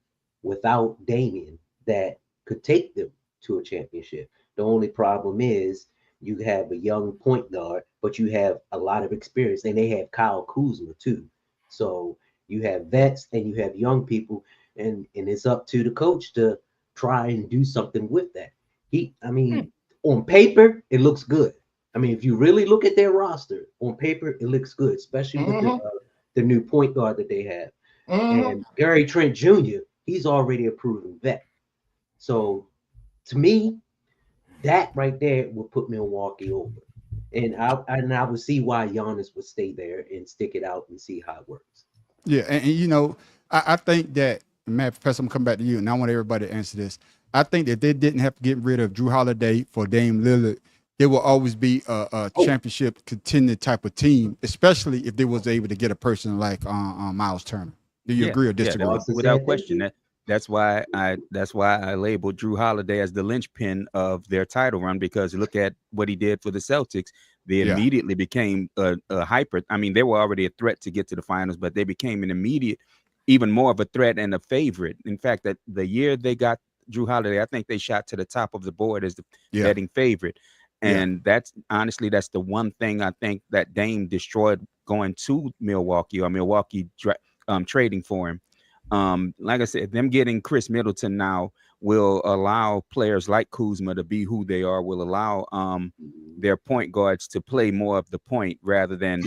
without Damian that could take them to a championship. The only problem is you have a young point guard, but you have a lot of experience, and they have Kyle Kuzma too. So you have vets and you have young people, and it's up to the coach to try and do something with that. On paper, it looks good. I mean, if you really look at their roster, on paper, it looks good, especially with the new point guard that they have. And Gary Trent Jr., he's already a proven vet. So to me, that right there will put Milwaukee over. And I would see why Giannis would stay there and stick it out and see how it works. Yeah, and you know, I think that, Matt Professor, I'm coming back to you, and I want everybody to answer this. I think that they didn't have to get rid of Drew Holiday for Dame Lillard. There will always be a championship contending type of team, especially if they was able to get a person like Miles Turner. Do you agree or disagree? Yeah, without question. That's why I labeled Drew Holiday as the linchpin of their title run, because look at what he did for the Celtics. They immediately became a hyper. I mean, they were already a threat to get to the finals, but they became an immediate, even more of a threat and a favorite. In fact, that the year they got Drew Holiday, I think they shot to the top of the board as the betting favorite. And that's honestly, that's the one thing I think that Dame destroyed going to Milwaukee, or Milwaukee trading for him. Like I said, them getting Chris Middleton now will allow players like Kuzma to be who they are, will allow their point guards to play more of the point rather than,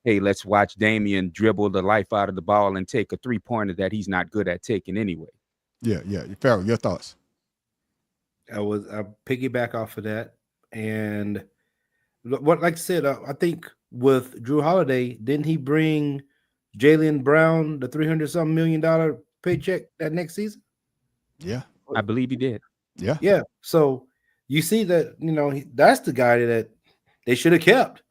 hey, let's watch Damian dribble the life out of the ball and take a three-pointer that he's not good at taking anyway. Yeah. Farrell, your thoughts? I piggyback off of that. And what, like I said, I think with Drew Holiday, didn't he bring Jaylen Brown the $300-something million paycheck that next season? Yeah, I believe he did. Yeah. So you see that, you know, that's the guy that they should have kept.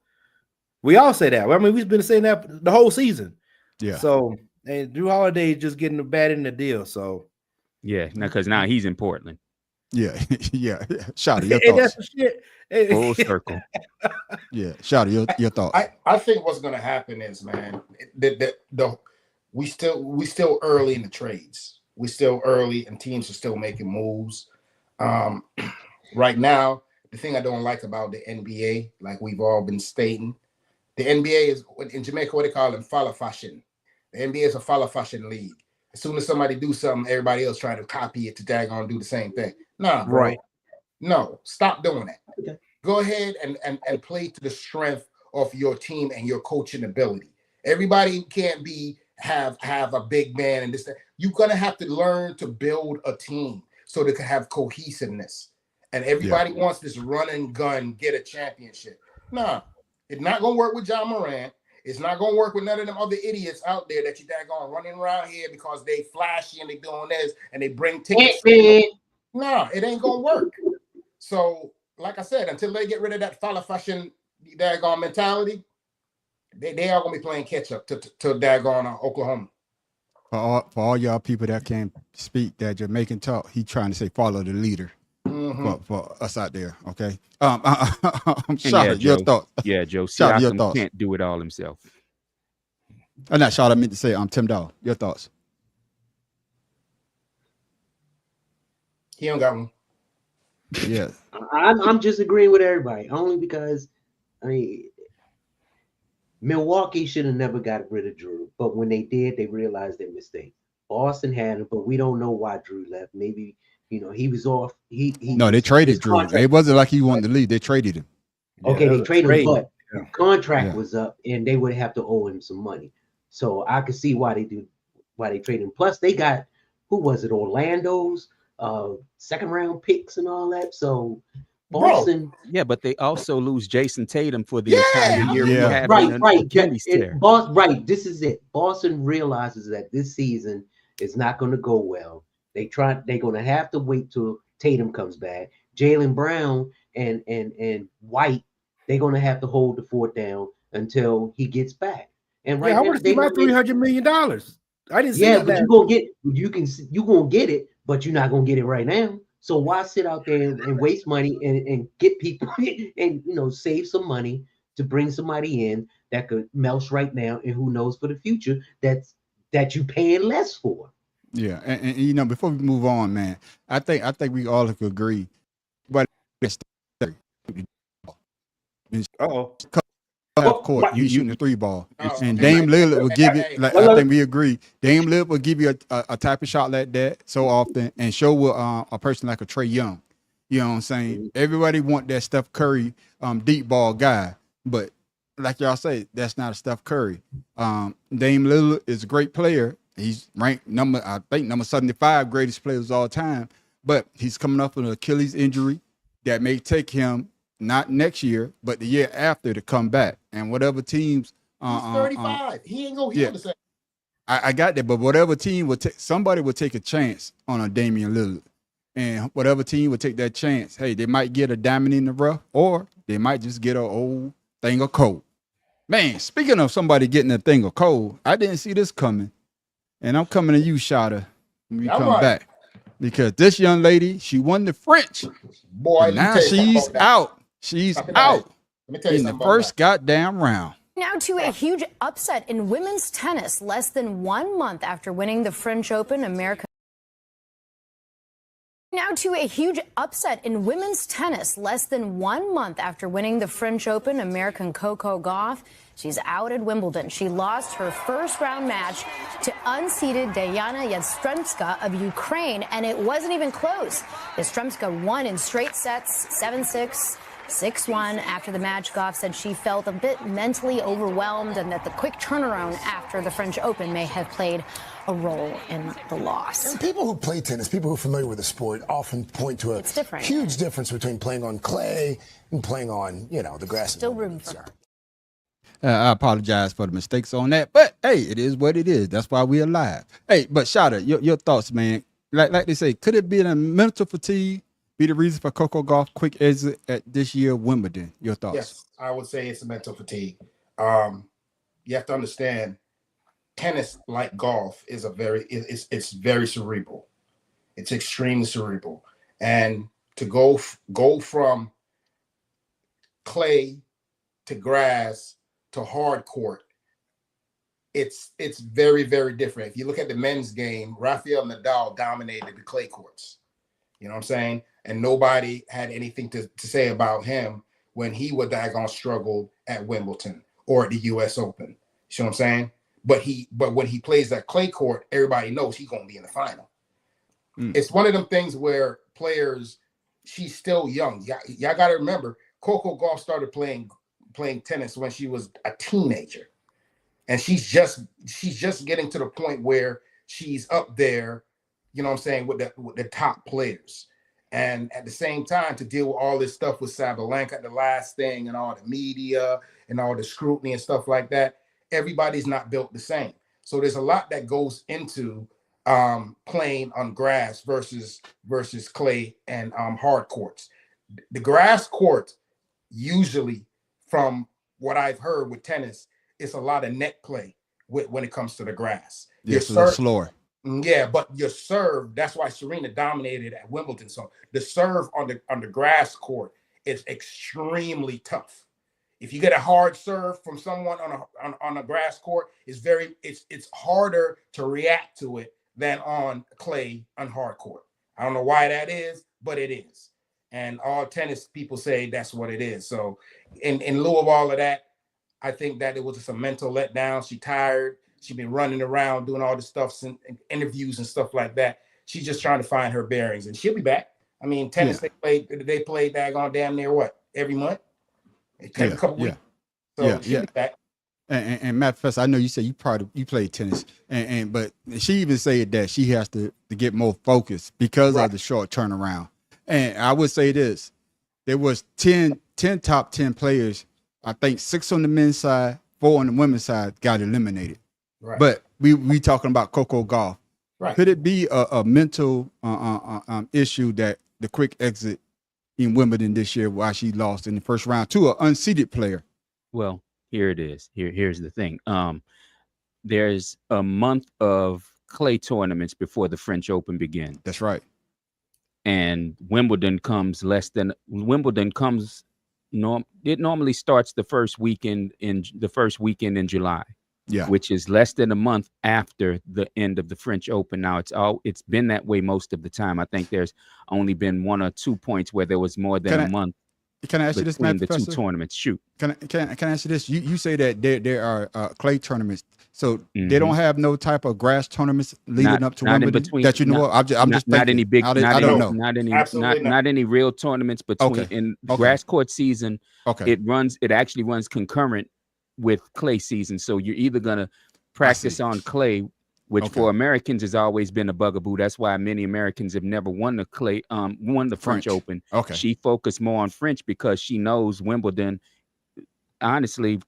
We all say that. I mean, we've been saying that the whole season. Yeah. So, and Drew Holiday is just getting the bad end of the deal. So yeah, because now he's in Portland. Yeah. Shawty, your thoughts? That's shit. Full circle. Yeah, Shawty, your thoughts? I think what's going to happen is, man, we still early in the trades. We still early, and teams are still making moves. Right now, the thing I don't like about the NBA, like we've all been stating, the NBA is, in Jamaica, what they call them, follow fashion. The NBA is a follow fashion league. As soon as somebody do something, everybody else trying to copy it to daggone do the same thing. Nah, bro. Right. No, stop doing that. Okay. Go ahead and play to the strength of your team and your coaching ability. Everybody can't have a big man and this. You're gonna have to learn to build a team so they can have cohesiveness. And everybody wants this run and gun, get a championship. Nah, it's not gonna work with John Morant. It's not gonna work with none of them other idiots out there that you daggone running around here because they flashy and they doing this and they bring tickets. No, it ain't gonna work. So, like I said, until they get rid of that follow fashion daggone mentality, they are gonna be playing catch up to daggone Oklahoma. For all y'all people that can't speak that Jamaican talk, he trying to say follow the leader. For us out there, okay. I'm sorry, your thoughts. Yeah, Joe. Siakam can't do it all himself. I'm not sure. I meant to say, Tim Dahl. Your thoughts? He don't got one. Yeah, I'm just agreeing with everybody, only because I mean, Milwaukee should have never got rid of Drew, but when they did, they realized their mistake. Boston had him, but we don't know why Drew left. Maybe. You know, he was off. No, they traded Drew. It wasn't like he wanted to leave. They traded him. Okay, they traded him, but contract was up, and they would have to owe him some money. So I could see why they traded him. Plus, they got Orlando's second round picks and all that. So Boston, but they also lose Jason Tatum for the entire year. Right. This is it. Boston realizes that this season is not going to go well. They're going to have to wait till Tatum comes back. Jaylen Brown and White they're gonna have to hold the fort down until he gets back. And Yeah, right I now, want to see they my don't make- $300 million. I didn't see yeah, that but last you gonna get you gonna get it, but you're not gonna get it right now. So why sit out there and waste money and get people and save some money to bring somebody in that could melch right now, and who knows for the future that you paying less for. Yeah, and before we move on, man, I think we all could agree, but Uh-oh. half court, What? you shooting the 3-ball, Oh, and okay. Dame Lillard will give you. Like, Well, I think we agree. Dame Lillard will give you a type of shot like that so often, and show with a person like a Trae Young. You know what I'm saying? Everybody want that Steph Curry deep ball guy, but like y'all say, that's not a Steph Curry. Dame Lillard is a great player. He's ranked number 75 greatest players of all time, but he's coming up with an Achilles injury that may take him not next year, but the year after to come back. And whatever teams, He's 35. He ain't gonna heal yeah. the same. I got that, but whatever team would take, somebody would take a chance on a Damian Lillard, and whatever team would take that chance, hey, they might get a diamond in the rough, or they might just get an old thing of coal. Man, speaking of somebody getting a thing of coal, I didn't see this coming, and I'm coming to you, Shada, when we All come right. back, because this young lady, she won the French, Boy, but let me now tell you something she's about that. out. She's Talking about out it. Let me tell you in the something about first goddamn round. Now to a huge upset in women's tennis. Less than 1 month after winning the French Open, Now to a huge upset in women's tennis. Less than 1 month after winning the French Open, American Coco Gauff, she's out at Wimbledon. She lost her first round match to unseeded Diana Yastremska of Ukraine, and it wasn't even close. Yastremska won in straight sets, 7-6. 6-1. After the match, Gauff said she felt a bit mentally overwhelmed and that the quick turnaround after the French Open may have played a role in the loss. And people who play tennis, people who are familiar with the sport, often point to a It's different. huge difference between playing on clay and playing on, the grass. Still room for her. I apologize for the mistakes on that, but hey, it is what it is. That's why we're alive. Hey, but Shada, your thoughts, man. Like they say, could it be a mental fatigue be the reason for Coco Gauff quick exit at this year Wimbledon? Your thoughts? Yes, I would say it's a mental fatigue. You have to understand, tennis, like golf, is it's very cerebral. It's extremely cerebral, and to go from clay to grass to hard court, it's very, very different. If you look at the men's game, Rafael Nadal dominated the clay courts. You know what I'm saying? And nobody had anything to say about him when he would daggone struggle at Wimbledon or at the US Open. You see what I'm saying? But when he plays that clay court, everybody knows he's gonna be in the final. It's one of them things where players, she's still young. Y'all gotta remember, Coco Gauff started playing tennis when she was a teenager. And she's just getting to the point where she's up there, you know what I'm saying, with the top players. And at the same time, to deal with all this stuff with Sabalenka at the last thing and all the media and all the scrutiny and stuff like that, everybody's not built the same. So there's a lot that goes into playing on grass versus clay and hard courts. The grass court, usually, from what I've heard with tennis, it's a lot of net play when it comes to the grass. Yes, a little slower. Yeah, but your serve, that's why Serena dominated at Wimbledon. So the serve on the grass court is extremely tough. If you get a hard serve from someone on a grass court, it's harder to react to it than on clay on hard court. I don't know why that is, but it is. And all tennis people say that's what it is. So in lieu of all of that, I think that it was just a mental letdown. She tired. She's been running around doing all this stuff and interviews and stuff like that. She's just trying to find her bearings, and she'll be back. I mean, tennis, they play daggone damn near what, every month? It takes a couple weeks. So she'll be back. And Matt Fest, I know you said you played tennis, but she even said that she has to get more focused because of the short turnaround. And I would say this: there was 10 top 10 players. I think 6 on the men's side, 4 on the women's side got eliminated. Right. But we talking about Coco Gauff. Right. Could it be a mental issue that the quick exit, in Wimbledon this year, why she lost in the first round to an unseeded player. Well, here it is. Here's the thing. There's a month of clay tournaments before the French Open begins. That's right. And Wimbledon comes it normally starts the first weekend in July. Yeah. Which is less than a month after the end of the French Open. Now it's been that way most of the time. I think there's only been 1 or 2 points where there was more than a month. Can I ask you this, Matt, the Professor? two tournaments? Shoot. Can I ask you this? You say that there are clay tournaments, so they don't have no type of grass tournaments leading up to Wimbledon that you know of? I'm just not any big. I don't know. Not any real tournaments between in grass court season. Okay. It actually runs concurrent with clay season. So you're either gonna practice on clay, which for Americans has always been a bugaboo. That's why many Americans have never won the French Open. Okay. She focused more on French because she knows Wimbledon. Honestly,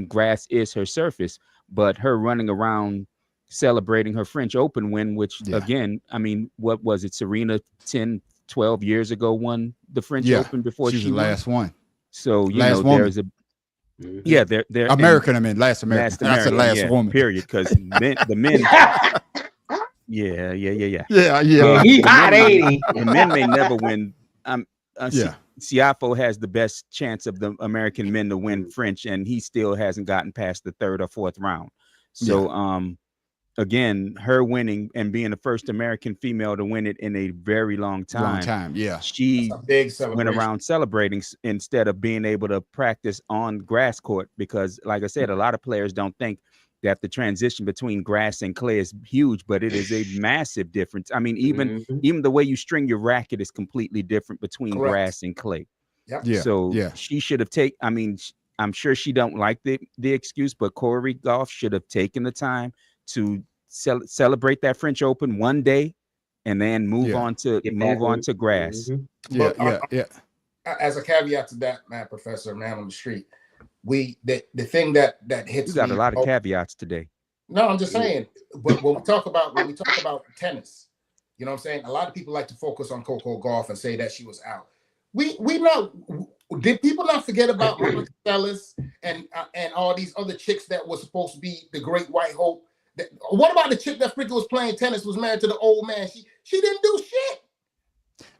grass is her surface, but her running around celebrating her French Open win, which again, I mean, what was it? Serena 10, 12 years ago won the French Open before she's she the last one. So there's a they're American. I mean, last American. That's the last woman. Period. Because the men. Yeah. He hot, ain't he? The men may never win. Schiaffo has the best chance of the American men to win French, and he still hasn't gotten past the 3rd or 4th round. So, again, her winning and being the first American female to win it in a very long time. She went around celebrating instead of being able to practice on grass court because, like I said, a lot of players don't think that the transition between grass and clay is huge, but it is a massive difference. I mean, even the way you string your racket is completely different between grass and clay. She should have taken. I mean, I'm sure she don't like the excuse, but Corey Goff should have taken the time to celebrate that French Open one day, and then move on to grass. As a caveat to that, Professor, man on the street, the thing that hits. You got a lot of caveats today. No, I'm just saying. But when we talk about tennis, you know what I'm saying? A lot of people like to focus on Coco Gauff and say that she was out. Did people not forget about Monica Seles and all these other chicks that was supposed to be the great white hope? What about the chick that freaking was playing tennis, was married to the old man? She didn't do shit.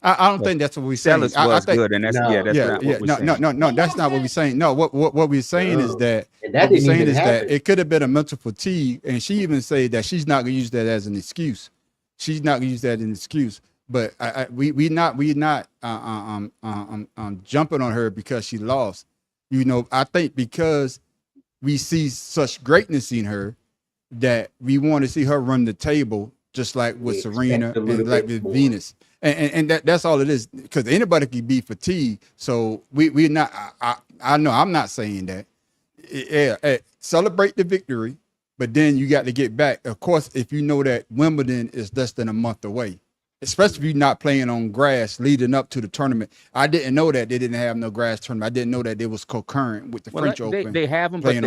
I don't think that's what we're saying. Seles was good, and that's not what we're saying. No, that's not what we're saying. No, what we're saying is that it could have been a mental fatigue, and she even said that she's not gonna use that as an excuse. She's not gonna use that as an excuse. But we're not jumping on her because she lost. You know, I think because we see such greatness in her that we want to see her run the table, just like with Serena and like with Venus. And that's all it is, because anybody can be fatigued. So we're not. I know I'm not saying that. Celebrate the victory, but then you got to get back. Of course, if you know that Wimbledon is less than a month away, especially if you're not playing on grass leading up to the tournament. I didn't know that they didn't have no grass tournament. I didn't know that it was concurrent with the French Open. They have them, but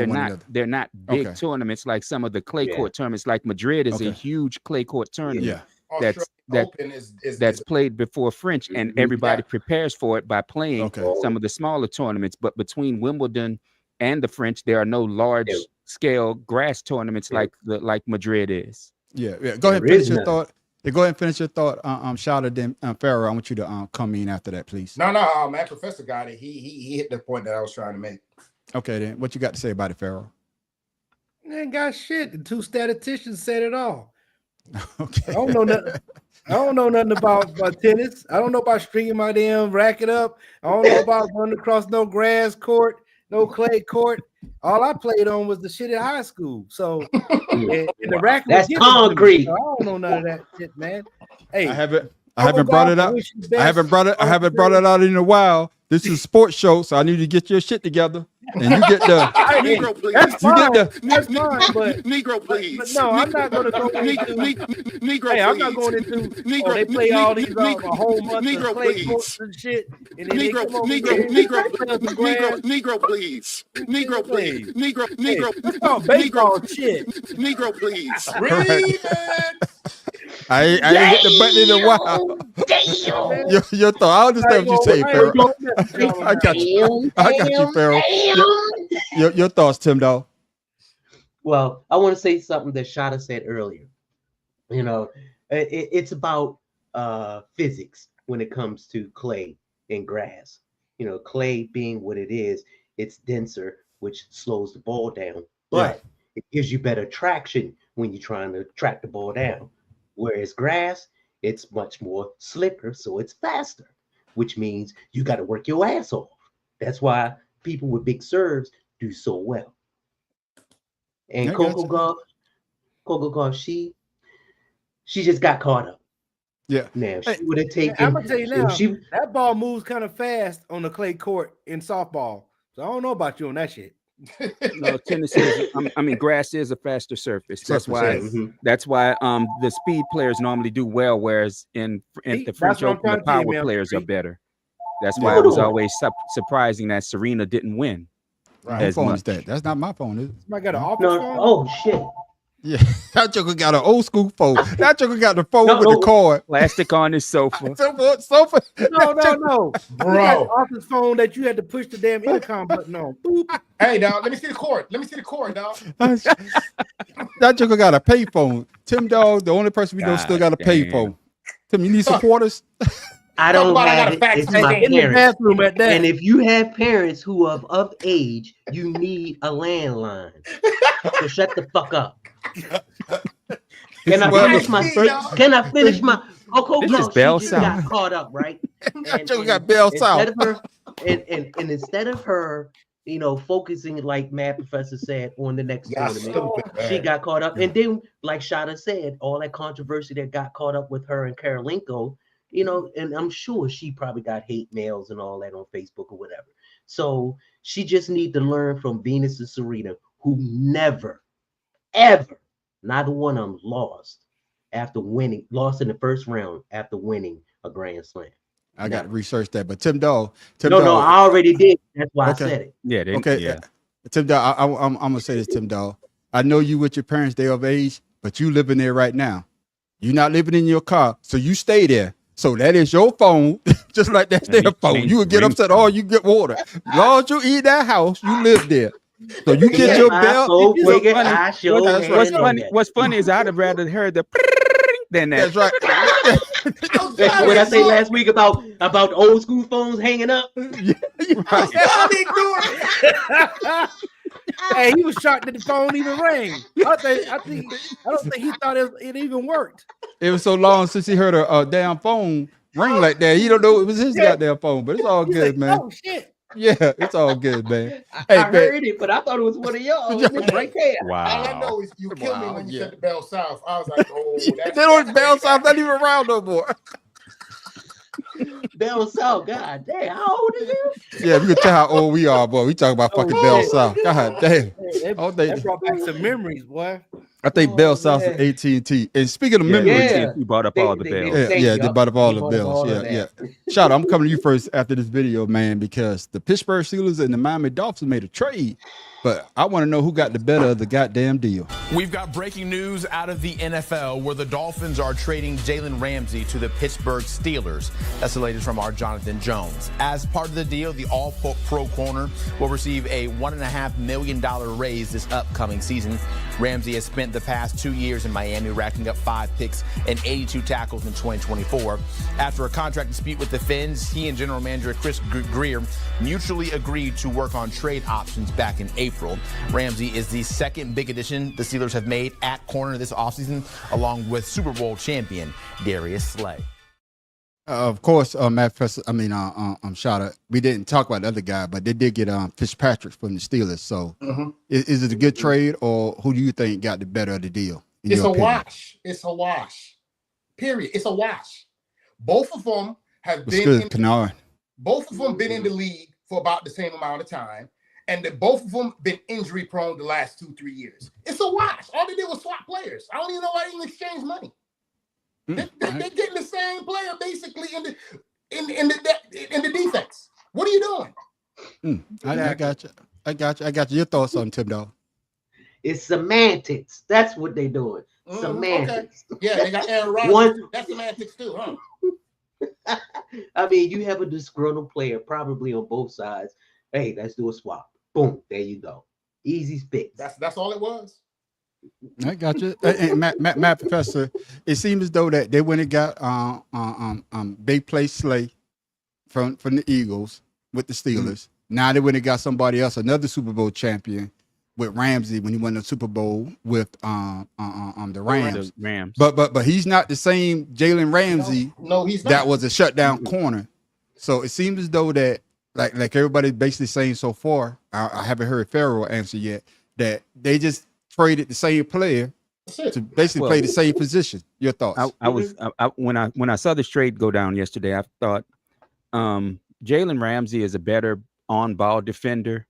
they're not big tournaments like some of the clay court tournaments. Like Madrid is a huge clay court tournament. That's played before French, and everybody prepares for it by playing some of the smaller tournaments. But between Wimbledon and the French, there are no large scale grass tournaments like Madrid is. Go ahead and finish your thought. Go ahead and finish your thought. Shout out to Farrell. I want you to come in after that, please. No, man, Professor got it. He hit the point that I was trying to make. Okay, then what you got to say about it, Farrell? I ain't got shit. The two statisticians said it all. Okay. I don't know nothing about tennis. I don't know about stringing my damn racket up. I don't know about running across no grass court, no clay court. All I played on was the shit in high school. So and the racket, that's concrete. So I don't know none of that shit, man. Hey, I haven't brought it up. I haven't brought it out in a while. This is a sports show, so I need to get your shit together. And you get the Negro, please. That's fine. That's fine, but Negro, please. But no, I'm not going to go into Negro. Hey, I'm not going into Negro. They play all these a whole month Negro, of play courts and shit. And then Negro, please. Negro, please. Negro. That's called baseball shit. Negro, please. I ain't hit the button in a while. Damn. Your thought. I understand what you say, Pharaoh. I got you. I got you, Pharaoh. Your thoughts, Tim, though. Well, I want to say something that Shada said earlier. You know, it's about physics when it comes to clay and grass. You know, clay being what it is, it's denser, which slows the ball down, but it gives you better traction when you're trying to track the ball down. Whereas grass, it's much more slicker, so it's faster, which means you got to work your ass off. That's why people with big serves do so well. And Coco Gauff, she just got caught up. Yeah. Man, she would have taken. I'm gonna tell you now, that ball moves kind of fast on the clay court in softball. So I don't know about you on that shit. No, tennis is, grass is a faster surface. That's why the speed players normally do well, whereas in the French Open, the power players are better. That's why it was always surprising that Serena didn't win. Right. Whose phone is that? That's not my phone, is it? I got an office phone? Oh shit. Yeah, that joker got an old school phone. That joker got the phone with the cord. Plastic on his sofa. Sofa. No. Bro. Office phone that you had to push the damn intercom button on. Boop. Hey, dog, let me see the cord. Dog. That joker got a pay phone. Tim, dog, the only person we know still got a pay phone. Tim, you need supporters? I don't have it. It's my in the parents. bathroom at that. And if you have parents who are of age, you need a landline. So shut the fuck up. Can I finish my Coco Gauff got caught up, right? And got Bell South. And instead of her, you know, focusing like Mad Professor said on the next tournament, she got caught up. And then, like Shada said, all that controversy that got caught up with her and Karolinko, you know, and I'm sure she probably got hate mails and all that on Facebook or whatever. So she just need to learn from Venus and Serena, who never, ever, neither one of them lost in the first round after winning a Grand Slam. I got to research that, but Tim Dog. No, I already did. That's why I said it. Yeah. Tim Dog, I'm gonna say this, Tim Dog. I know you with your parents, they of age, but you living there right now. You're not living in your car, so you stay there. So that is your phone, just like that's their phone. You would get upset, you get water. As long as you eat that house, you live there. So you get your bell. What's funny is I'd have rather heard the than that. That's right. What I say last week about old school phones hanging up. Hey, he was shocked that the phone even rang. I don't think he thought it even worked. It was so long since he heard a damn phone ring like that. He don't know it was his goddamn phone, but it's all good, man. Oh shit. Yeah, it's all good, man. I heard it, but I thought it was one of y'all. Right there. Wow. All I know is you killed me when you said the Bell South. I was like, oh, that's they don't Bell South, not even around no more. Bell South, god damn, how old is you? Yeah, we can tell how old we are, boy. We talking about fucking Bell South. God damn. That brought back some memories, boy. I think Bell South is AT&T. And speaking of memories, he bought up all the bells. They bought up all the bells. Yeah. Shout out, I'm coming to you first after this video, man, because the Pittsburgh Steelers and the Miami Dolphins made a trade. But I want to know who got the better of the goddamn deal. We've got breaking news out of the NFL where the Dolphins are trading Jalen Ramsey to the Pittsburgh Steelers. That's the latest from our Jonathan Jones. As part of the deal, the All-Pro corner will receive a $1.5 million raise this upcoming season. Ramsey has spent the past 2 years in Miami, racking up 5 picks and 82 tackles in 2024. After a contract dispute with the Fins, he and general manager Chris Grier mutually agreed to work on trade options back in April. Ramsey is the second big addition the Steelers have made at corner this offseason, along with Super Bowl champion Darius Slay. Of course, Matt Shada. We didn't talk about the other guy, but they did get Fitzpatrick from the Steelers. So, is it a good trade, or who do you think got the better of the deal? It's a wash. It's a wash. Period. It's a wash. Both of them have been. Both of them been in the league for about the same amount of time. And both of them been injury prone the last 2-3 years. It's a wash. All they did was swap players. I don't even know why they even exchange money. They're getting the same player basically in the defense. What are you doing? I got you. Your thoughts on Tim Dog? It's semantics. That's what they're doing. Semantics. Okay. Yeah, they got Aaron Rodgers. That's semantics too, huh? I mean, you have a disgruntled player probably on both sides. Hey, let's do a swap. Boom, there you go. Easy fix. That's all it was. I got you. And Matt Professor, it seems as though that they went and got big play Slay from the Eagles with the Steelers. Now they went and got somebody else, another Super Bowl champion with Ramsey when he won the Super Bowl with the Rams. The Rams. But he's not the same Jalen Ramsey. No, he's not. That was a shutdown corner. So it seems as though that like everybody's basically saying so far, I haven't heard Farrell answer yet, that they just traded the same player to basically play the same position. Your thoughts? When I saw this trade go down yesterday, I thought Jalen Ramsey is a better on-ball defender,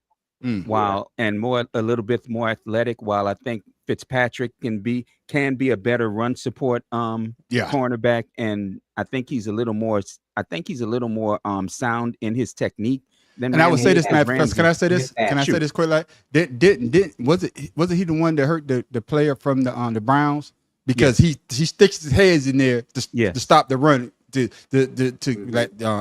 while a little bit more athletic. While I think Fitzpatrick can be a better run support cornerback, and I think he's a little more sound in his technique. And I would say this, Matt. Can I say this? Can I say this quick? Like, wasn't he the one that hurt the player from the Browns because he sticks his heads in there to stop the run to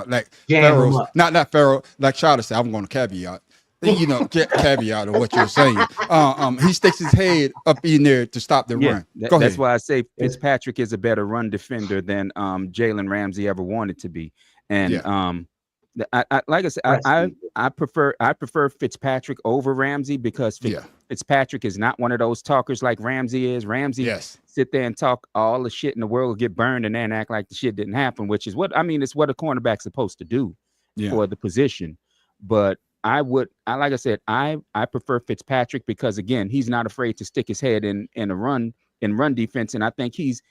like Farrell, not Farrell, like Charlotte said. I'm going to caveat. Caveat of what you're saying. He sticks his head up in there to stop the run. That's why I say Fitzpatrick is a better run defender than Jalen Ramsey ever wanted to be. And like I said, I prefer Fitzpatrick over Ramsey because Fitzpatrick is not one of those talkers like Ramsey is. Ramsey sit there and talk all the shit in the world, get burned, and then act like the shit didn't happen, which is it's what a cornerback's supposed to do for the position. But I prefer Fitzpatrick because again, he's not afraid to stick his head in run defense, and I think he's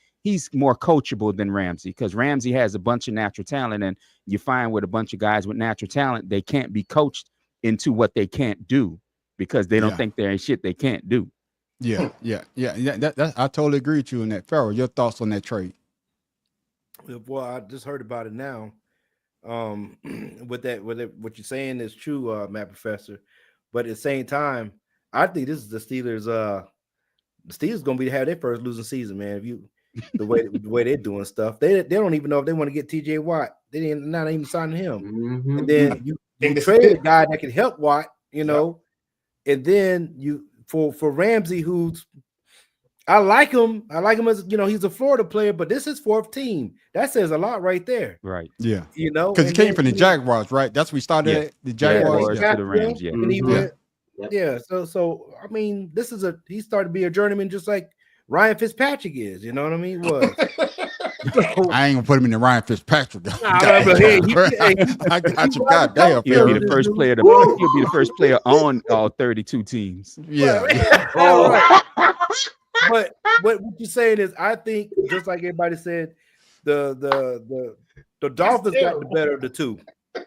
more coachable than Ramsey because Ramsey has a bunch of natural talent, and you find with a bunch of guys with natural talent, they can't be coached into what they can't do because they don't think there ain't shit they can't do. Yeah. I totally agree with you on that. Farrell, your thoughts on that trade? Well, I just heard about it now. What you're saying is true, Matt Professor. But at the same time, I think this is the Steelers. The Steelers gonna have their first losing season, man. If you the way they're doing stuff, they don't even know if they want to get T.J. Watt. They're not even signing him. And then you trade a guy that can help Watt, and then you for Ramsey, who's I like him as he's a Florida player, but this is fourth team. That says a lot right there. Right. Yeah. Because he came from the Jaguars, right? That's where we started at the Jaguars. To the Rams, And he went, So I mean, he started to be a journeyman just like Ryan Fitzpatrick is. You know what I mean? I ain't gonna put him in the Ryan Fitzpatrick. I got you. Goddamn. He'll be the first player. He'll be the first player on all 32 teams. Yeah. But what you're saying is, I think just like everybody said, the Dolphins got the better of the two. The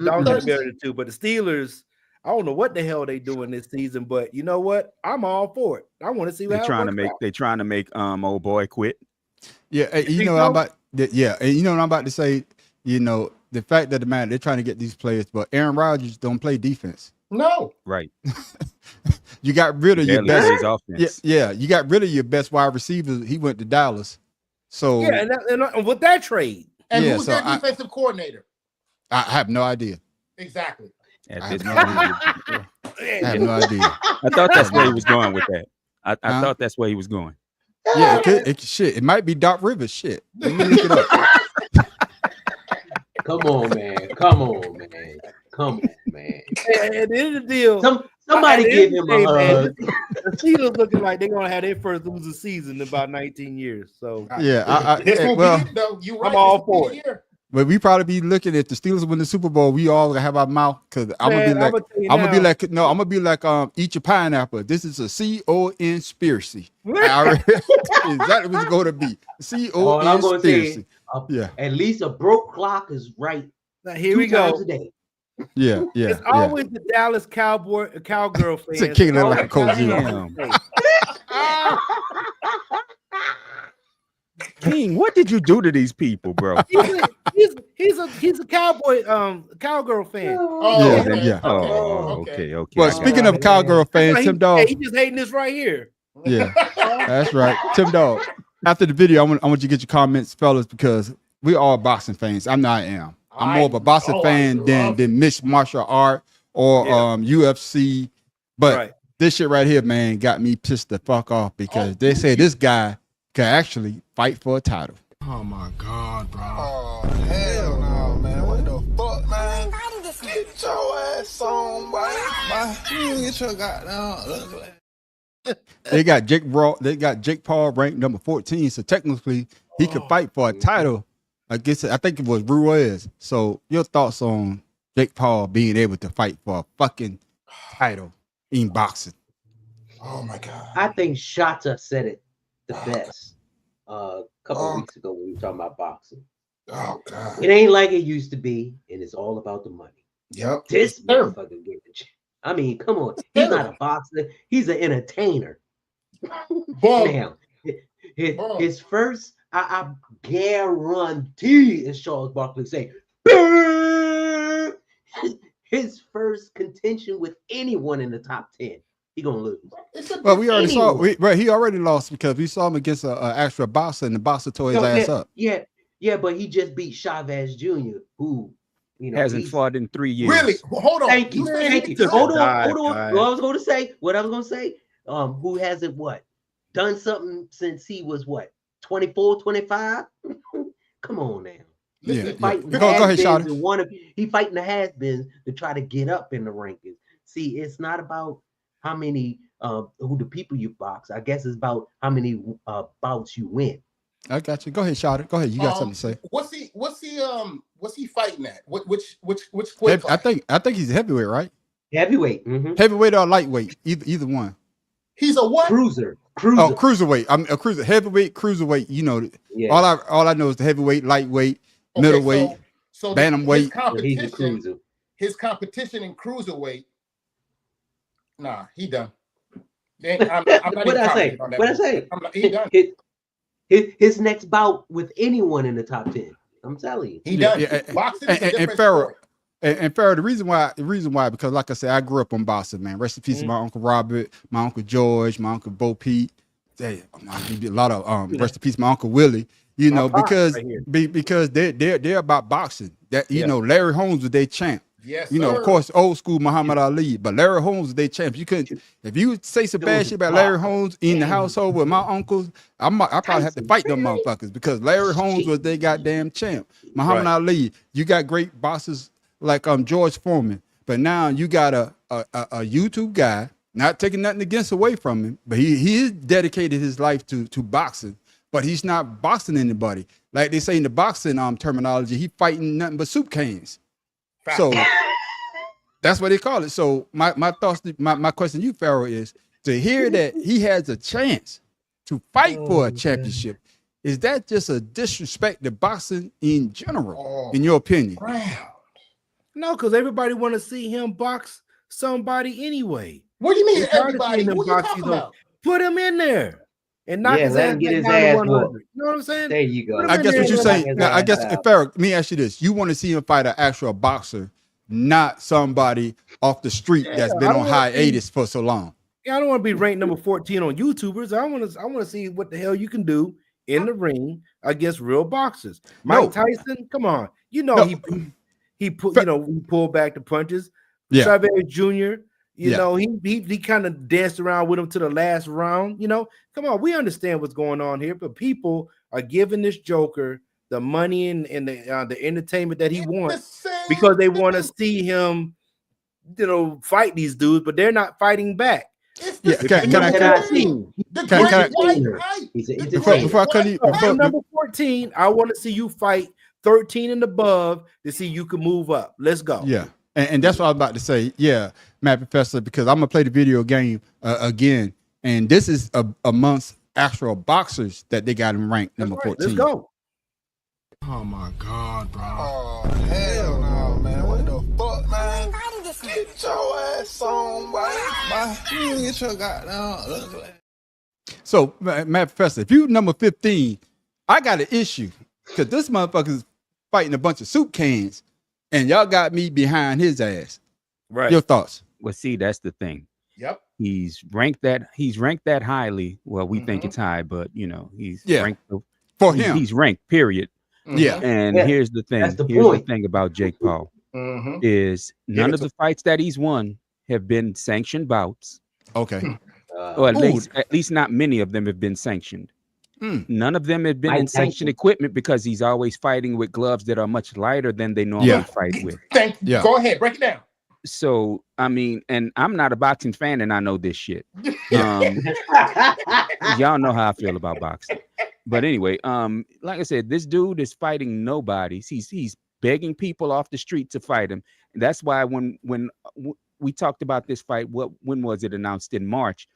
Dolphins got the better of the two, but the Steelers, I don't know what the hell they doing this season, but you know what? I'm all for it. I want to see what they're trying to make old boy quit. Yeah, and you know what I'm about to say. The fact of the matter, they're trying to get these players, but Aaron Rodgers don't play defense. No, right. You got rid of your best offense. Yeah, you got rid of your best wide receiver. He went to Dallas. So and with that trade, and who's their defensive coordinator? I have no idea. Exactly. I have no idea. I thought that's where he was going with that. I thought that's where he was going. Yeah, it might be Doc Rivers. Shit. Let me look it up. Come on, man. At the end of the deal, somebody give him a hug. The Steelers looking like they're gonna have their first losing season in about 19 years. So I'm all for it. But we probably be looking at the Steelers win the Super Bowl. We all gonna have our mouth because I'm gonna be like eat your pineapple. This is a conspiracy. Exactly what's going to be. Conspiracy. At least a broke clock is right. Now here we go. Yeah. It's always the Dallas cowgirl fans. It's a king like a cozy. King, what did you do to these people, bro? He's a cowgirl fan. Okay. Well, speaking of cowgirl fans, Tim Dog. He just hating this right here. Yeah, that's right. Tim Dog. After the video, I want you to get your comments, fellas, because we all boxing fans. I'm more of a boxing fan than mixed martial art or UFC. But this shit right here, man, got me pissed the fuck off because they say this guy can actually fight for a title. Oh my God, bro. Oh, hell no, man. What the fuck, man? Get your ass on, boy. You get your goddamn. They got Jake Paul ranked number 14. So technically he could fight for a title. I think it was Ruiz. So your thoughts on Jake Paul being able to fight for a fucking title in boxing? Oh my God. I think Shota said it the best a couple of weeks ago when we were talking about boxing. Oh God. It ain't like it used to be, and it's all about the money. Yep. This motherfucker get the I mean, come on. He's not a boxer. He's an entertainer. Now, his first, I guarantee, as Charles Barkley say, his first contention with anyone in the top 10, he gonna lose. Well, we already saw. He already lost because we saw him against an actual boxer, and the boxer tore his ass up. Yeah, but he just beat Chavez Jr., who hasn't fought in 3 years. Really? Well, hold on. Thank you. Hold on. What I was going to say. Who hasn't done something since he was 24, 25? Come on now. Yeah. He fighting Go ahead, Shawty. He fighting the has-beens to try to get up in the rankings. See, it's not about how many who the people you box. I guess it's about how many bouts you win. I got you. Go ahead, Shawty. Go ahead. You got something to say? What's he fighting at? Which weight class? I think he's a heavyweight, right? Heavyweight. Mm-hmm. Heavyweight or lightweight, either one. He's a what? Cruiser. Oh, cruiserweight. I'm a cruiser. Heavyweight, cruiserweight. You know, all I know is the heavyweight, lightweight, middleweight, so bantamweight. His competition in cruiserweight. Nah, he done. I'm not What I say? He done. His next bout with anyone in the top 10. I'm telling you, he done. Boxing is a different story. And Farrell, the reason why, because like I said, I grew up on boxing, man. Rest in peace to my Uncle Robert, my Uncle George, my Uncle Bo Pete. A lot of rest in peace, my Uncle Willie. You know, because they're about boxing. That Larry Holmes was their champ. Yes, of course, old school Muhammad Ali, but Larry Holmes was their champ. You couldn't, if you say some bad shit about Larry Holmes in the household with my uncles, I probably have to fight them motherfuckers because Larry Holmes was their goddamn champ. Muhammad Ali, you got great bosses like George Foreman, but now you got a YouTube guy, not taking nothing against away from him, but he dedicated his life to boxing, but he's not boxing anybody. Like they say in the boxing terminology, he fighting nothing but soup cans. So that's what they call it. So my thoughts, my question to you, Pharaoh, is to hear that he has a chance to fight for a championship. Is that just a disrespect to boxing in general, in your opinion? No, because everybody want to see him box somebody anyway. What do you mean everybody? What are you talking about? Put him in there. And knock his ass get his down ass to 100. You know what I'm saying? There you go. I guess what you're saying. Now, I guess, Farrah, let me ask you this: you want to see him fight an actual boxer, not somebody off the street that's been on hiatus for so long. Yeah, I don't want to be ranked number 14 on YouTubers. I want to see what the hell you can do in the ring against real boxers. Mike Tyson, come on, he pulled back the punches. Chavez Jr. You know, he kind of danced around with him to the last round. You know, come on, we understand what's going on here, but people are giving this Joker the money and the entertainment that he wants because they want to see him, fight these dudes, but they're not fighting back. Can I number 14, I want to see you fight 13 and above to see you can move up. Let's go. Yeah. And that's what I was about to say. Yeah, Matt Professor, because I'm going to play the video game again. And this is amongst actual boxers that they got him ranked number 14. Let's go. Oh, my God, bro. Oh, hell no, man. What the fuck, man? Get your ass on, boy. You get your goddamn. So, Matt Professor, if you number 15, I got an issue because this motherfucker's fighting a bunch of soup cans. And y'all got me behind his ass. Right. Your thoughts? Well, see, that's the thing. Yep. He's ranked that highly. Well, we think it's high, but he's ranked for him. He's ranked, period. Yeah. And Yeah, here's the thing. that's the Here's point. the thing about Jake Paul Mhm. is none it of the fights that he's won have been sanctioned bouts, Okay. or at Ooh. least not many of them have been sanctioned. Mm. None of them have been Mike in sanctioned Tyson. equipment because he's always fighting with gloves that are much lighter than they normally Yeah. fight with. Yeah. Go ahead, break it down. So I mean, and I'm not a boxing fan, and I know this shit. Yeah. Y'all know how I feel about boxing. But anyway, like I said, this dude is fighting nobody. He's begging people off the street to fight him. And that's why when we talked about this fight, when was it announced? In March?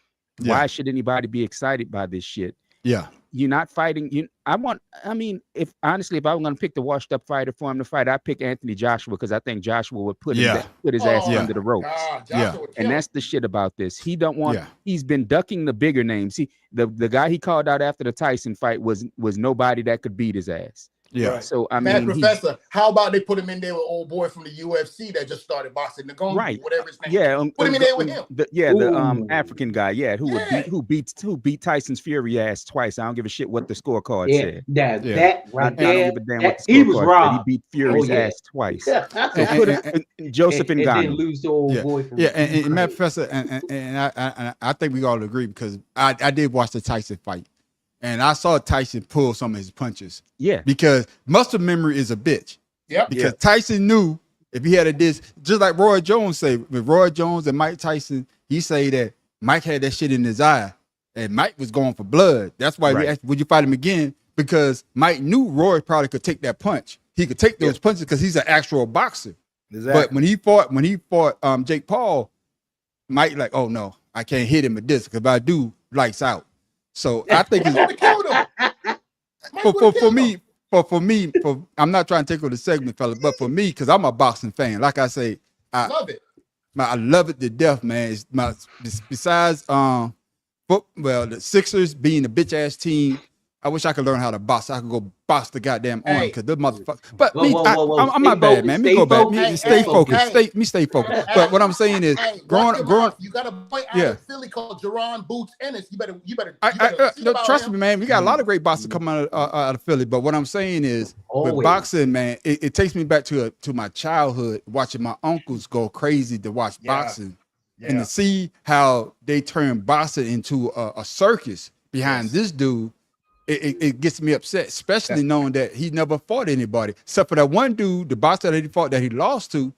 Yeah. Why should anybody be excited by this shit? Yeah. You're not fighting. If honestly, if I was going to pick the washed up fighter for him to fight, I'd pick Anthony Joshua because I think Joshua would put his ass Yeah. under the ropes. Yeah. And that's the shit about this. He don't want. Yeah. He's been ducking the bigger names. The guy he called out after the Tyson fight was nobody that could beat his ass. Yeah. Right. So I Mad mean, Professor, how about they put him in there with old boy from the UFC that just started boxing, Nagoni, Right. whatever his name. yeah, Put him in there with him. The Ooh. African guy, who beat Tyson's Fury ass twice. I don't give a shit what the scorecard Yeah, said. that Yeah. right I don't there. give a damn what the He was scorecard said. robbed. He beat Fury's Oh, yeah. ass twice. So and, put him Joseph and then Ngannou. lose to old Yeah. boy. From Yeah, and Ukraine. Matt Professor, and I think we all agree because I did watch the Tyson fight, and I saw Tyson pull some of his punches Yeah, because muscle memory is a bitch. Yep. Because Tyson knew if he had a disc, just like Roy Jones say, with Roy Jones and Mike Tyson, he say that Mike had that shit in his eye, and Mike was going for blood. That's why we Right. asked, would you fight him again? Because Mike knew Roy probably could take that punch. He could take those punches because he's an actual boxer. Exactly. But when he fought Jake Paul, Mike like, oh no, I can't hit him with this because if I do, lights out. So I think it's for me, I'm not trying to take over the segment, fella, but for me, because I'm a boxing fan, like I say, Love it. I love it to death, man. It's besides the Sixers being a bitch ass team. I wish I could learn how to box. I could go box the goddamn arm Hey. because the motherfucker. But Whoa, me, whoa, whoa, whoa. I'm Stay not bad, focused, man. stay Me go back. focused, Me stay stay focused. focused. Stay focused. But what I'm saying is, growing, You got a boy out Yeah. of Philly called Jerron Boots Ennis. You better. no, trust me, man. We got a lot of great boxers coming out of Philly. But what I'm saying is, with Always. boxing, man, it takes me back to my childhood, watching my uncles go crazy to watch boxing, and to see how they turn boxing into a circus behind this dude. It gets me upset, especially knowing that he never fought anybody except for that one dude, the boxer that he fought that he lost to.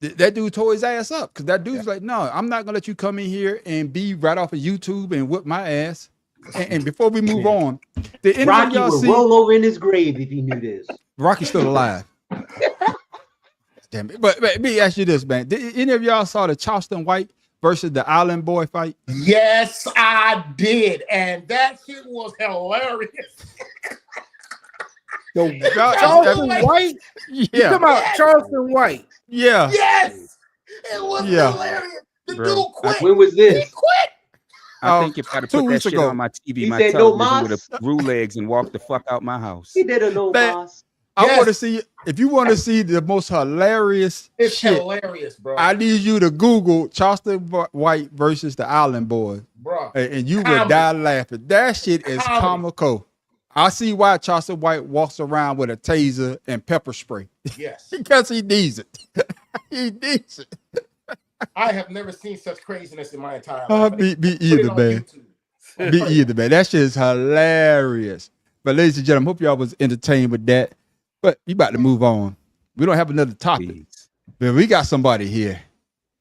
That dude tore his ass up because that dude's like, no, I'm not gonna let you come in here and be right off of YouTube and whip my ass. And before we move on, did any of Rocky y'all would see roll over in his grave if he knew this. Rocky's still alive? Damn it! But let me ask you this, man: did any of y'all saw the Charleston White versus the Island Boy fight? Yes, I did, and that shit was hilarious. Charleston White? You Yeah, talking about Charleston White? yeah. Yes, it was Yeah. hilarious. The Bro, dude quit. When was He this? quit. I think if I'd have 2 put that weeks shit ago. on my TV, He my said no television would mas. have grew legs and walked the fuck out my house. He did a no That- boss. I Yes. want to see if you want to see the most hilarious It's shit. hilarious, bro. I need you to Google Charleston White versus the Island Boy, Bro, and you will Comedy. die laughing. That shit is Comedy. comical. I see why Charleston White walks around with a taser and pepper spray yes. because he needs it. He needs it. I have never seen such craziness in my entire life. Me Put it either, on man. YouTube. Me either, man. That shit is hilarious. But ladies and gentlemen, hope y'all was entertained with that. But we about to move on. We don't have another topic, Please. but we got somebody here.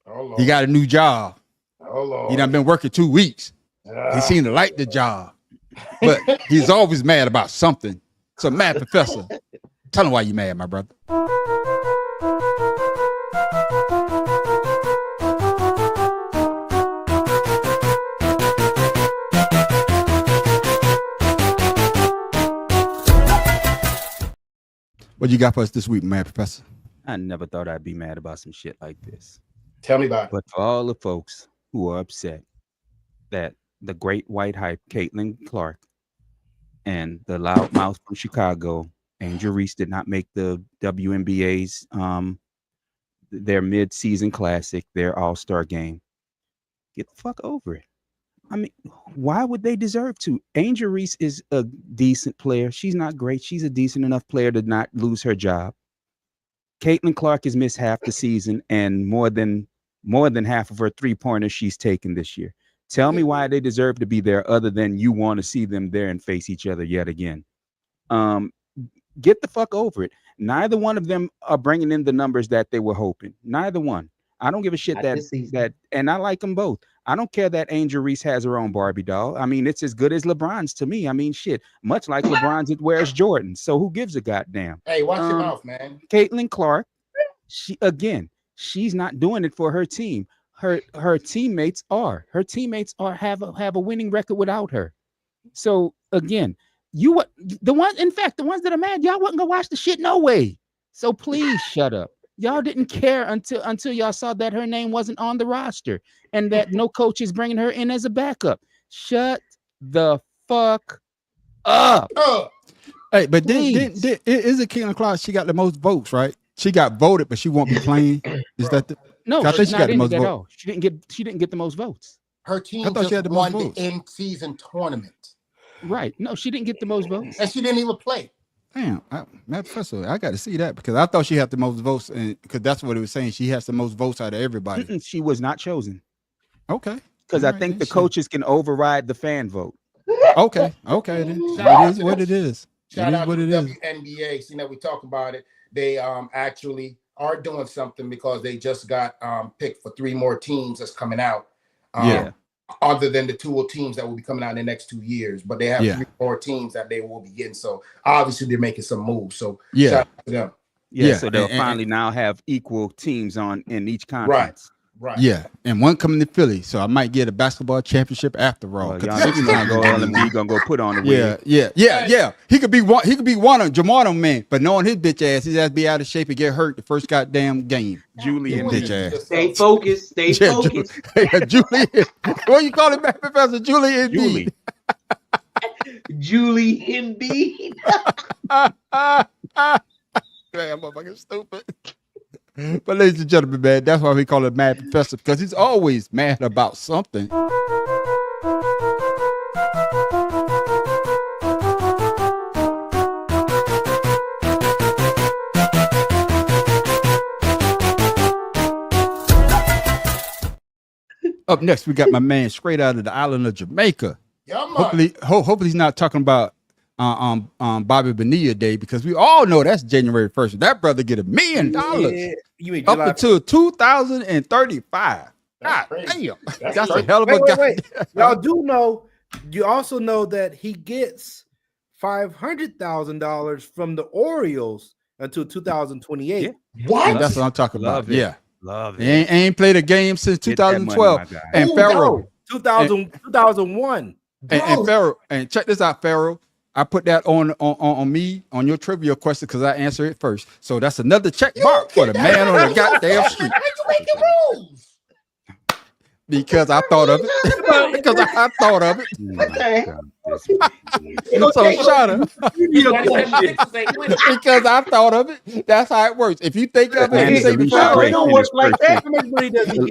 Oh, Lord. He got a new job. Oh, Lord. He done been working 2 weeks. He seemed to like the job, but he's always mad about something. So, Mad Professor, tell him why you mad, my brother. What you got for us this week, Mad Professor? I never thought I'd be mad about some shit like this. Tell me about it. But for all the folks who are upset that the great white hype, Caitlin Clark, and the loudmouth from Chicago, Angel Reese, did not make the WNBA's their mid-season classic, their all-star game. Get the fuck over it. I mean, why would they deserve to? Angel Reese is a decent player. She's not great. She's a decent enough player to not lose her job. Caitlin Clark has missed half the season and more than half of her 3-pointers she's taken this year. Tell me why they deserve to be there other than you want to see them there and face each other yet again. Get the fuck over it. Neither one of them are bringing in the numbers that they were hoping. Neither one. I don't give a shit that, and I like them both. I don't care that Angel Reese has her own Barbie doll. I mean, it's as good as LeBron's to me. I mean, shit, much like LeBron's, it wears Jordan. So who gives a goddamn? Hey, watch your mouth, man. Caitlin Clark, she's not doing it for her team. Her teammates are. Her teammates have a winning record without her. So again, the ones that are mad, y'all wasn't gonna watch the shit no way. So please shut up. Y'all didn't care until y'all saw that her name wasn't on the roster and that no coach is bringing her in as a backup. Shut the fuck up. Hey, but then is it Caitlin Clark? She got the most votes, right? She got voted, but she won't be playing. Is that no? I think she got the most votes. She didn't get the most votes. Her team just won the in-season tournament. Right? No, she didn't get the most votes, and she didn't even play. Damn, Matt Professor, I got to see that because I thought she had the most votes, and because that's what it was saying. She has the most votes out of everybody. She was not chosen. Okay, because I think the coaches can override the fan vote. Okay, then. It is what it is. Shout out to the WNBA. You know, we talk about it. They actually are doing something because they just got picked for 3 more teams that's coming out. Other than the 2 teams that will be coming out in the next 2 years, but they have 3 more teams that they will be getting. So obviously they're making some moves. So shout out to them. So they'll finally now have equal teams in each conference. Right. Yeah, and one coming to Philly, so I might get a basketball championship after all. Y'all gonna go put on the wig. Yeah. He could be one of Jamar man, but knowing his bitch ass, he has to be out of shape and get hurt the first goddamn game. Julian bitch ass. Stay focused. Julian. What you call it, man, Professor Julian? Julie Embiid. Damn, motherfucking stupid. But ladies and gentlemen, man, that's why we call it Mad Professor, because he's always mad about something. Up next, we got my man straight out of the island of Jamaica. Hopefully he's not talking about Bobby Bonilla Day, because we all know that's January 1st. That brother get $1 million up until 2035. God damn, that's a hell of a guy. Wait. You also know that he gets $500,000 from the Orioles until 2028. Yeah. What? That's what I'm talking about. Yeah, love it. He ain't played a game since 2012. And Pharaoh, 2001. And Pharaoh, and check this out, Pharaoh. I put that on me on your trivia question because I answer it first. So that's another check mark for the man on the goddamn street. How'd you make the rules? Because I thought of it. Because I thought of it. Okay. So shut up. Because I thought of it. That's how it works. If you think of it, you say Alicia Gray don't work like that.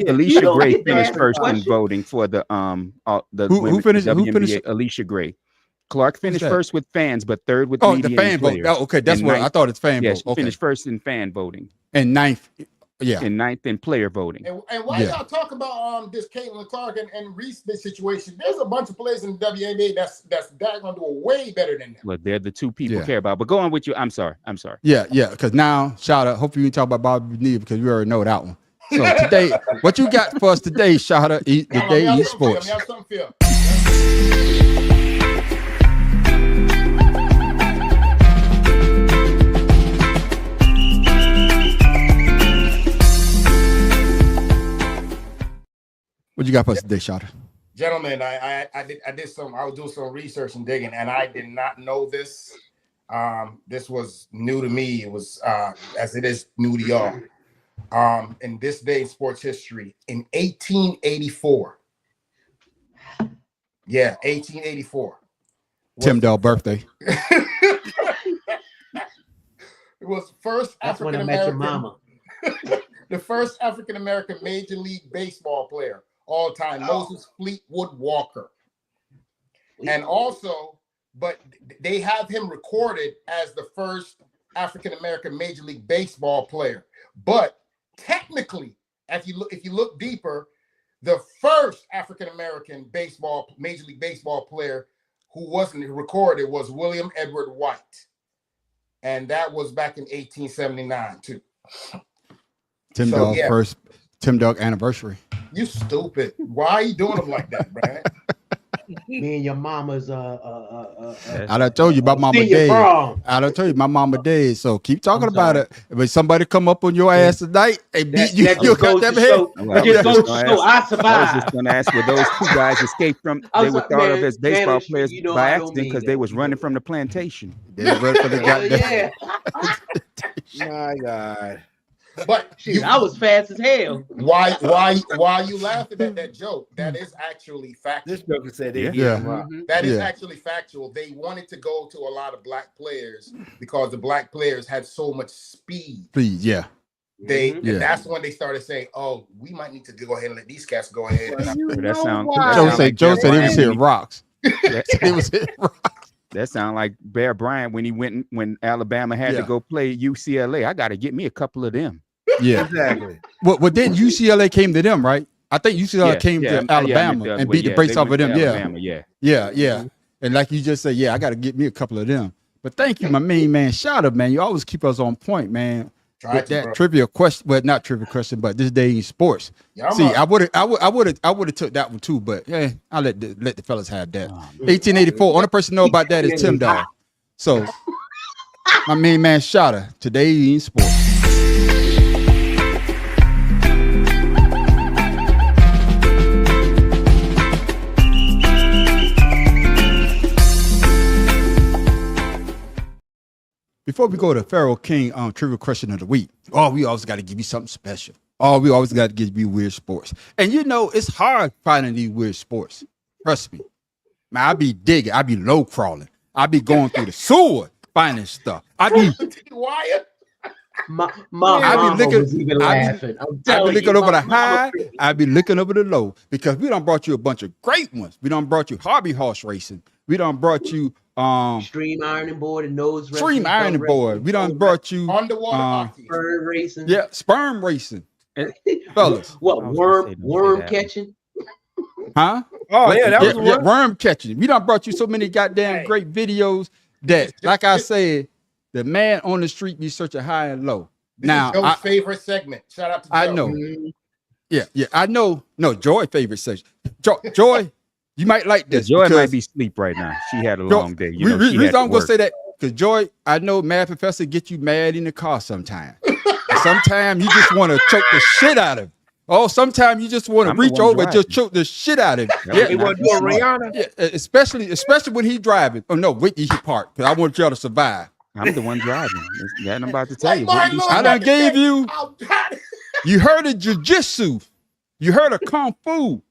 Alicia Gray finished first in voting for the who finished? Alicia Gray. Clark finished first with fans, but third with the fan vote. Oh, okay, that's what I thought. It's fan vote. She finished first in fan voting. And ninth, and ninth in player voting. And why y'all talk about this Caitlin Clark and Reese this situation? There's a bunch of players in the WNBA that's gonna do way better than them. Well, they're the 2 people care about. But go on with you. I'm sorry. Yeah, because now shout out. Hopefully we talk about Bobby Bonilla because we already know that one. So today, what you got for us today, shout out the day esports. What you got for us today, Shada? Gentlemen, I was doing some research and digging, and I did not know this. This was new to me. It was as it is new to y'all. In this day in sports history, in 1884. Yeah, 1884. Tim Dell birthday. It was first African American. The first African American Major League Baseball player all time, Moses Fleetwood Walker. And also, but they have him recorded as the first African-American Major League Baseball player. But technically, if you look deeper, the first African-American Major League Baseball player who wasn't recorded was William Edward White. And that was back in 1879 too. Tim Dog anniversary. You stupid. Why are you doing them like that, man? Me and your mama's I done told you about Mama Day. I done told you my Mama Day. So keep talking about it. When somebody come up on your ass tonight and beat you, you got them head. I survived. I was just going to ask, were those two guys escaped from? They were thought of as baseball players by accident because they was running from the plantation. They were running from the goddamn. My God. But I was fast as hell. Why you laughing at that joke? That is actually factual. This joker said that is actually factual. They wanted to go to a lot of black players because the black players had so much speed. Yeah. That's when they started saying, "Oh, we might need to go ahead and let these cats go ahead." Joe said he was hitting rocks. He was hitting rocks. That sounds like Bear Bryant when Alabama had to go play UCLA. I got to get me a couple of them. Yeah, exactly. Well, then UCLA came to them, right? I think UCLA came to Alabama and beat the brakes off of them. Yeah. And like you just said, I got to get me a couple of them. But thank you, my main man. Shout out, man. You always keep us on point, man. With that trivia question, well, not trivia question, but this day in sports. I would have took that one too, but I'll let the fellas have that. 1884. Only person know about that is Tim Dog. So my main man Shotta, today in sports. Before we go to Pharaoh King trivia question of the week, we always got to give you something special. We always got to give you weird sports. And you know, it's hard finding these weird sports. Trust me. Man, I be digging. I be low crawling. I be going through the sewer finding stuff. I be looking over the high. I be looking over the low because we done brought you a bunch of great ones. We done brought you hobby horse racing. We done brought you stream ironing board and nose racing. Stream ironing board. We done brought you underwater hockey. Sperm racing. Yeah, sperm racing. Fellas. What worm catching? Huh? Oh, that was worm catching. We done brought you so many goddamn great videos that, like I said, the man on the street be searching high and low. This is Joe's favorite segment. Shout out to Joe. I know. Yeah, I know. No, Joy's favorite section. Joy, you might like this. Joy might be asleep right now. She had a long day. Reason I'm gonna say that because Joy, I know Mad Professor get you mad in the car sometimes. Sometimes you just want to choke the shit out of him. Sometimes you just want to reach over and just choke the shit out of him. He want to do a Rihanna. Yeah, especially when he's driving. Oh no, wait till he park because I want y'all to survive. I'm the one driving. That I'm about to tell you. I done gave you. You heard of jiu-jitsu. You heard of kung fu.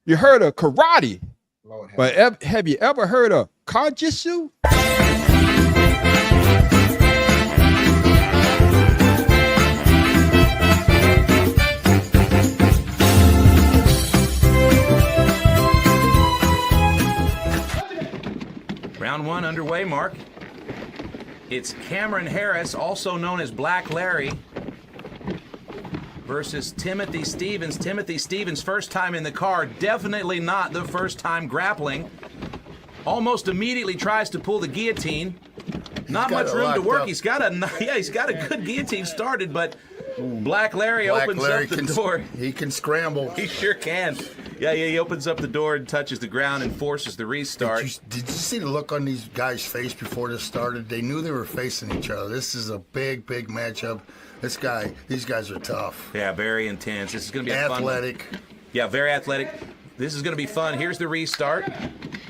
You heard of karate. But have you ever heard of kajitsu? Round one underway, Mark. It's Cameron Harris, also known as Black Larry, versus Timothy Stevens. Timothy Stevens, first time in the car, definitely not the first time grappling. Almost immediately tries to pull the guillotine. Not much room to work. He's got a good guillotine started, but Black Larry opens up the door. He can scramble. He sure can. Yeah, he opens up the door and touches the ground and forces the restart. Did you see the look on these guys' face before this started? They knew they were facing each other. This is a big matchup. These guys are tough. Yeah, very intense. This is going to be athletic. Yeah, very athletic. This is going to be fun. Here's the restart.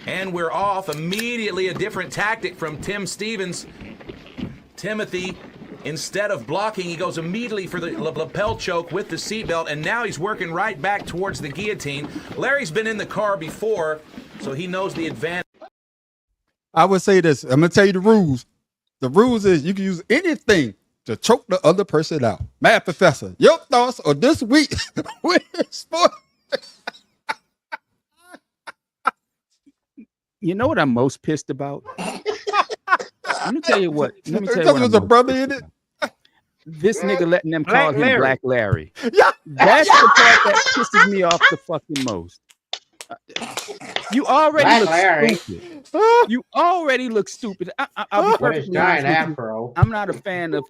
And we're off. Immediately a different tactic from Tim Stevens. Timothy, instead of blocking, he goes immediately for the lapel choke with the seatbelt, and now he's working right back towards the guillotine. Larry's been in the car before, so he knows the advantage. I would say this. I'm going to tell you the rules. The rules is you can use anything to choke the other person out. Mad Professor, your thoughts on this week with sport? You know what I'm most pissed about? Let me tell you what. Let me tell you There what. was I'm a most brother pissed in it. about. This nigga letting them Black call him Larry. Black Larry. Yeah. That's the part that pisses me off the fucking most. You already Black look Larry. stupid. You already look stupid. I'll be With his perfectly giant honest with you. afro. I'm not a fan of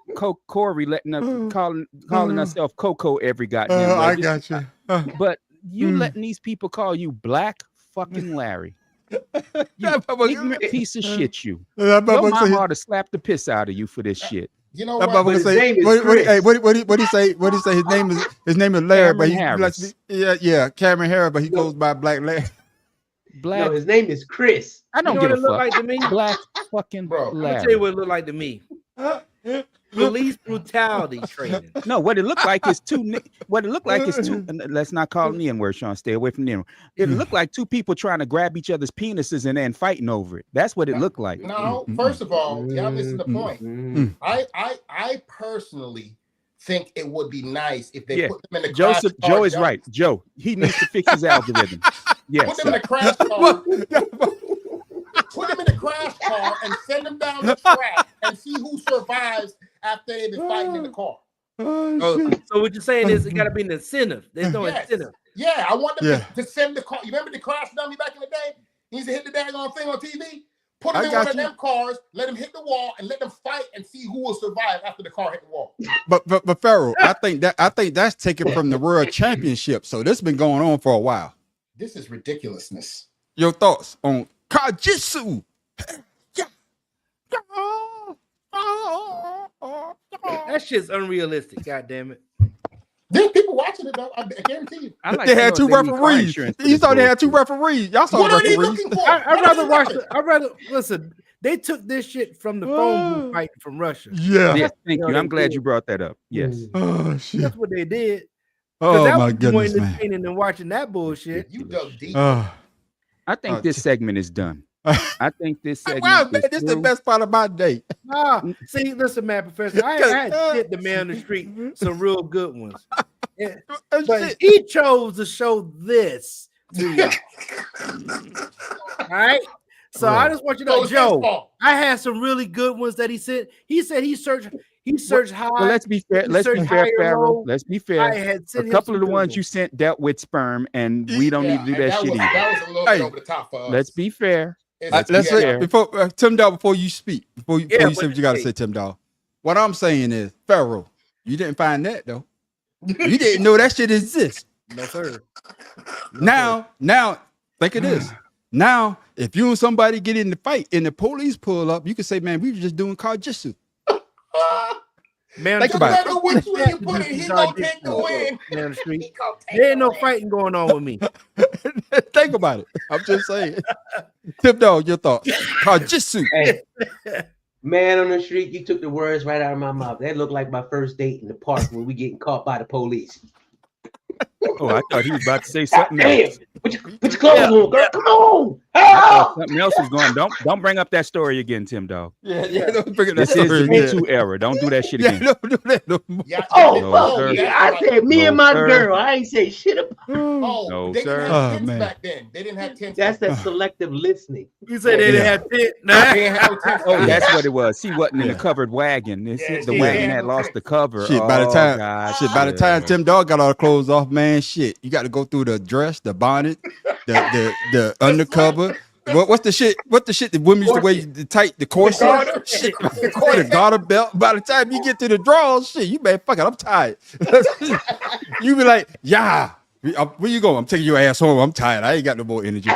Corey letting us calling herself Coco every goddamn way. I This- got you. But you letting these people call you Black fucking Larry. You That motherfucker- ignorant piece of shit, you. That Your motherfucker mama say- ought to slap the piss out of you for this shit. You know that what? motherfucker his say, name is what Chris. he say? What he say? His name is Larry, but Cameron he likes to be, yeah, Cameron Harris, but he goes by Black Larry. Black. No, his name is Chris. I don't You know give what a it look fuck. like to me? Black fucking Bro, I'm gonna tell you Larry. what it looked like to me. Police brutality training. No, what it looked like is what it looked like is two. And let's not call me N-word, Sean. Stay away from them. It looked like two people trying to grab each other's penises and then fighting over it. That's what it looked like. No, first of all, y'all missing the point. Mhm. I personally think it would be nice if they Yeah. put them in the Joseph, crash Joe car is jump. right. Joe, he needs to fix his algorithm. Yes. Put them in the crash car. Put them in the crash car and send them down the track and see who survives after they've been fighting in the car. Oh, so what you're saying is it got to be an incentive. There's no Yes. incentive. Yeah, I want them Yeah. to send the car. You remember the crash dummy back in the day? He used to hit the daggone thing on TV. Put I him in got one you. of them cars, let him hit the wall, and let them fight and see who will survive after the car hit the wall. But Pharaoh, I think that's taken from the World Championship. So this has been going on for a while. This is ridiculousness. Your thoughts on Kajitsu? That shit's unrealistic. God damn it. There's people watching it though. I guarantee you. I like They to had know two if they need car referees. insurance for You this thought they had two bullshit. referees. Y'all saw What the are they referees. looking for? I'd rather watch I'd rather listen. They took this shit from the phone booth fight from Russia. Yeah. Yes, thank No, you. they I'm glad did. you brought that up. Yes. Oh shit. That's what they did. Oh that my was more goodness, man. entertaining than watching that bullshit. You dug deep. Oh. I think this segment is done. I think this segment Wow, is man, this is the through. best part of my day. Ah, see, listen, man, Professor, I had hit the man on the street some real good ones. Yeah, Oh, but shit. he chose to show this to you. All right. So I just want you to So know, it's his Joe, fault. I had some really good ones that he said. He said he searched high. Well, let's be fair. he Let's be searched fair, high or Pharaoh. low. Let's be I fair. had A sent him couple some of the good ones you sent dealt with sperm, and we don't need to do and that shit either. that was a little Hey. bit over the top for us. Let's be fair. It's- Let's be say fair. before Tim Dog, before you speak, before you say what what you gotta you say, Tim Dog. What I'm saying is, Pharaoh, you didn't find that though. You didn't know that shit exists. No, sir. Now, think of this. Now, if you and somebody get in the fight and the police pull up, you can say, "Man, we were just doing Kajitsu." Man, Think No about it. matter which way you put it, he gonna take the win. Man on the street. He gonna take There ain't the no win. fighting going on with me. Think about it. I'm just saying. Tim Dog, your thoughts? Kajitsu. Hey, man on the street, you took the words right out of my mouth. That looked like my first date in the park when we getting caught by the police. Oh, I thought he was about to say something Damn, else. put your clothes on, girl. Come on. I thought Help! something else was going. Don't bring up that story again, Tim Dog. Yeah. Don't bring it This that is the story Me again. Too era. Don't do that shit Yeah, again. don't do that no more. Yeah, Oh, No, fuck sir. yeah. I said me No, and my sir. girl. I ain't say shit about Oh, No, they sir. didn't Oh, have tents man. back then. They didn't have tents. That's back that selective listening. You said they didn't have tit. then. Nah. They didn't have no tents Oh, back that's then. what it was. He wasn't in Yeah. the covered wagon. This Yeah, is the yeah. wagon Yeah. that lost the cover. Shit, by the Oh, time, God. by the time Tim Dog got all the clothes off, man, shit, you got to go through the dress, the bonnet, the undercover. What's the shit? What the shit that women used to wear? The tight, the corset, garter. shit, the garter belt. By the time you get to the drawers, shit, you man, fuck it, I'm tired. You be like, yeah, where you going? I'm taking your ass home. I'm tired. I ain't got no more energy.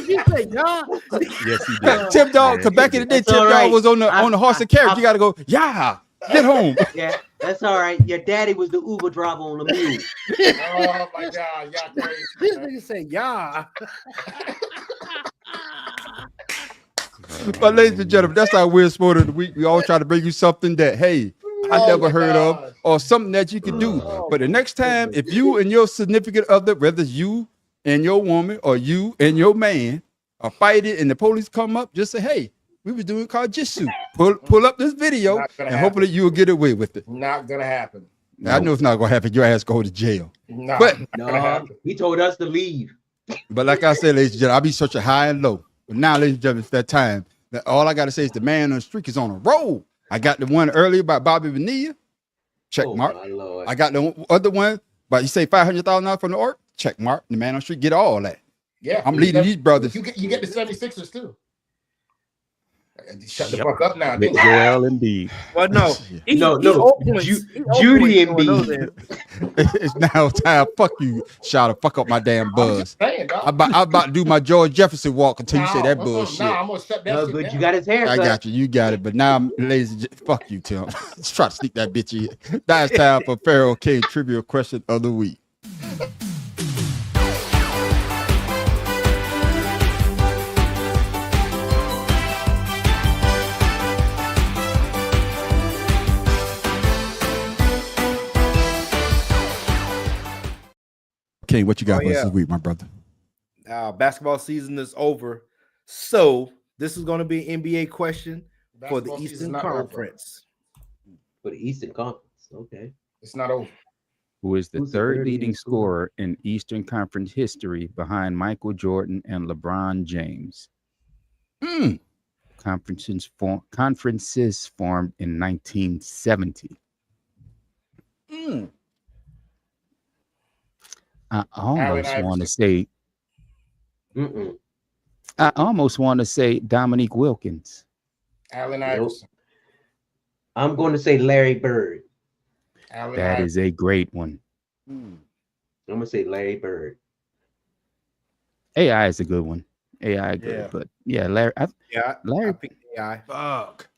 You say, y'all. Yes, he did. Tim Dog, cause back in the day, That's Tim all Dog right. was on the horse and carriage. You got to go, yeah, get home. Yeah, that's all right. Your daddy was the Uber driver on the mule. Oh my God, y'all This crazy. nigga say, yeah. But ladies and gentlemen, that's our weird sport of the week. We all try to bring you something that, hey, I Oh never my heard God. of, or something that you can do. But the next time, if you and your significant other, whether it's you and your woman or you and your man, are fighting and the police come up, just say, hey, we was doing Kajitsu. Pull up this video, Not gonna and hopefully you'll get away with it. Not gonna happen. I know it's not gonna happen. Your ass go to jail. No, But No, he told us to leave. like I said, ladies and gentlemen, I'll be searching high and low. But now, ladies and gentlemen, it's that time. That all I got to say is the man on the streak is on a roll. I got the one earlier about Bobby Bonilla. Check mark. My Lord. I got the other one, but you say $500,000 from the org. Check mark. The man on the street get all that. Yeah, I'm leading these brothers. You get the 76ers too. Shut the fuck up now. didn't you? Well, indeed. Well, no. Judy and me. It's now time. Fuck you, Shot. Fuck up my damn I'm buzz. just saying, dog. I'm about to do my George Jefferson walk until you say that bullshit. Nah, I'm gonna shut that No, shit good. down. You got his hair. I got you. You got it. But now, ladies and gentlemen, fuck you, Tim. Let's try to sneak that bitch in. Now it's time for Pharaoh King trivia question of the week. King, what you got for us this week, my brother? Basketball season is over. So this is going to be an NBA question for the Basketball season's Eastern not over. Conference. For the Eastern Conference. Okay. It's not over. Who is the Who's the third third leading leading scorer in Eastern Conference history behind Michael Jordan and LeBron James? Mm. Conferences formed in 1970. Mm. I almost Iverson. want to say. Mm-mm. I almost want to say Dominique Wilkins. Allen Nope. Iverson. I'm going to say Larry Bird. Allen That Iverson. is a great one. I'm going to say Larry Bird. AI is a good one. AI good, Yeah. but yeah, Larry. Yeah, I Larry. picked AI. Fuck.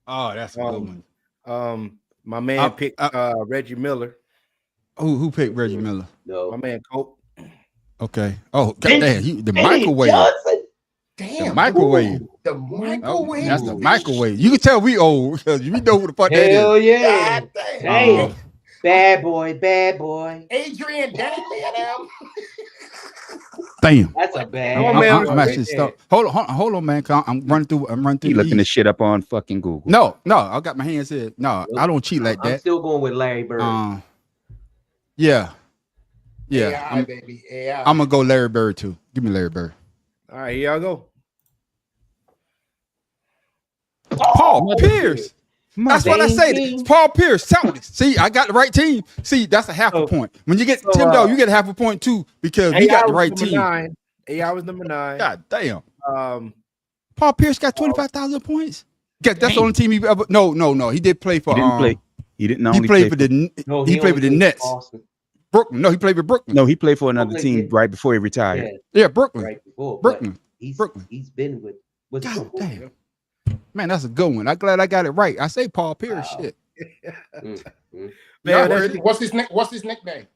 Oh, that's a good one. My man picked I- Reggie Miller. Who picked Reggie Miller? No. My man Cope. Okay. Oh, Vince- goddamn, the Vinny microwave. Johnson. Damn. The microwave. The Oh, microwave. that's the microwave. You can tell we old because we know who the fuck that Hell is. yeah. God damn. Damn. Bad boy, bad boy. Adrian Dantley and them. Damn. That's a bad Oh, I'm, man, I'm I'm actually dead. stuck. Hold on, man. 'Cause I'm running through. He the looking this East. shit up on fucking Google. No, I got my hands here. No, I don't cheat like I'm that. still going with Larry Bird. Yeah. AI, baby. AI. I'm gonna go Larry Bird too. Give me Larry Bird. All right, here y'all go. Paul Pierce. That's what I say. It's Paul Pierce. Tell me. See, I got the right team. See, that's a half a point. When you get Tim Dog, you get a half a point too because we got the right team. AI was number 9. God damn. Paul Pierce got 25,000 points. That's the only team he ever. No. He did play for. He didn't play. He didn't He only played play for the. No, He played for the Nets. Boston. Brooklyn. No, he played for Brooklyn. No, he played for another Brooklyn team did. right before he retired. Yeah, Yeah, Brooklyn. right before. Brooklyn. But Brooklyn. He's been with. God damn. Man, that's a good one. I'm glad I got it right. I say Paul Pierce. Wow. Shit. Man, Y'all that's- heard it? What's his nickname?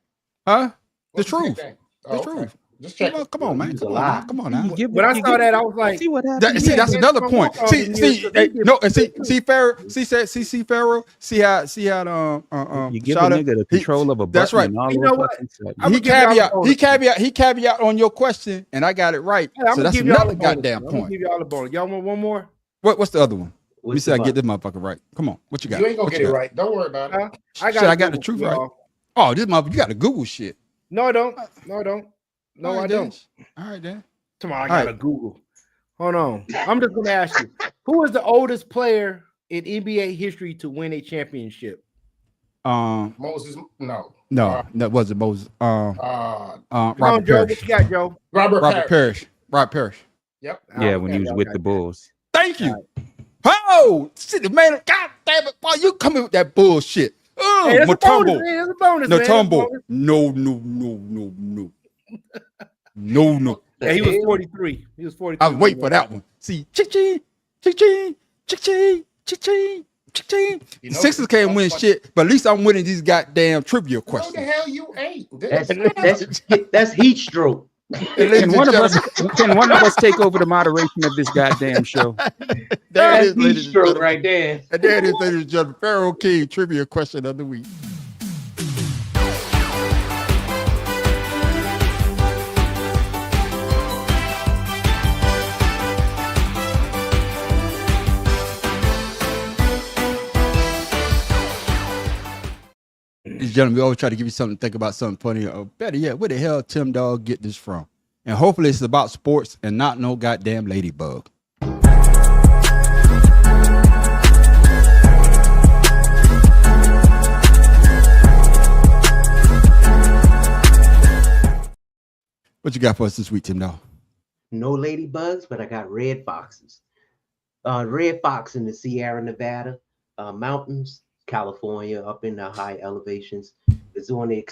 Huh? The What's his truth. nickname? The Oh, okay. truth. Just check. Come on, man. He's Come on, alive. man. Come on now. when I saw that, I was like, See what happened? See, that's Yeah, another that's point. my See, walk-off see, years, hey, so he no, did- see, Pharaoh, see, Pharaoh, see how, You give a Shada, nigga the control of a button. that's right. And all You those know what? fucking stuff. I'm he gonna give y'all a bonus. he caveat on your question, and I got it right. Hey, I'm So gonna that's give y'all another a bonus. goddamn I'm gonna point. give y'all a bonus. Y'all want one more? What's the other one? Let me What's see. I the get this motherfucker right. Come on, what you got? You ain't gonna What get you it got? right. Don't worry about it. Huh? Shit, I got the Google truth for right. y'all. Oh, this motherfucker, you got to Google shit. No, I don't. No, I don't. No, All right, I then. don't. All right, then. Tomorrow, I All gotta right. Google. Hold on. I'm just gonna ask you, who is the oldest player in NBA history to win a championship? Moses, no. No, that wasn't Moses. Come Robert on, Joe. Parrish. What you got, Joe? Robert Robert Parrish. Yep. Yeah, when he was y'all with got the that. Bulls. Thank you. Oh, shit, man. God damn it. Boy, you coming with that bullshit. Oh, Hey, that's a bonus, Mutombo. man. That's a bonus, man. That's a Natumbo. bonus. No. Yeah, he was 43. He was 43. I was waiting for that one. See, chick-ching. The You know, Sixers can't win shit, but at least I'm winning these goddamn trivia No, the questions. hell you ain't. That's heat stroke. Can one of us take over the moderation of this goddamn show? There That's it is, ladies heat and stroke gentlemen. right there. And there it is, ladies and gentlemen. Pharaoh King trivia question of the week. Ladies and gentlemen, we always try to give you something to think about, something funny. Or better yet, where the hell Tim Dog get this from? And hopefully it's about sports and not no goddamn ladybug. What you got for us this week, Tim Dawg? No ladybugs, but I got red foxes. Red fox in the Sierra Nevada mountains, California, up in the high elevations, is on the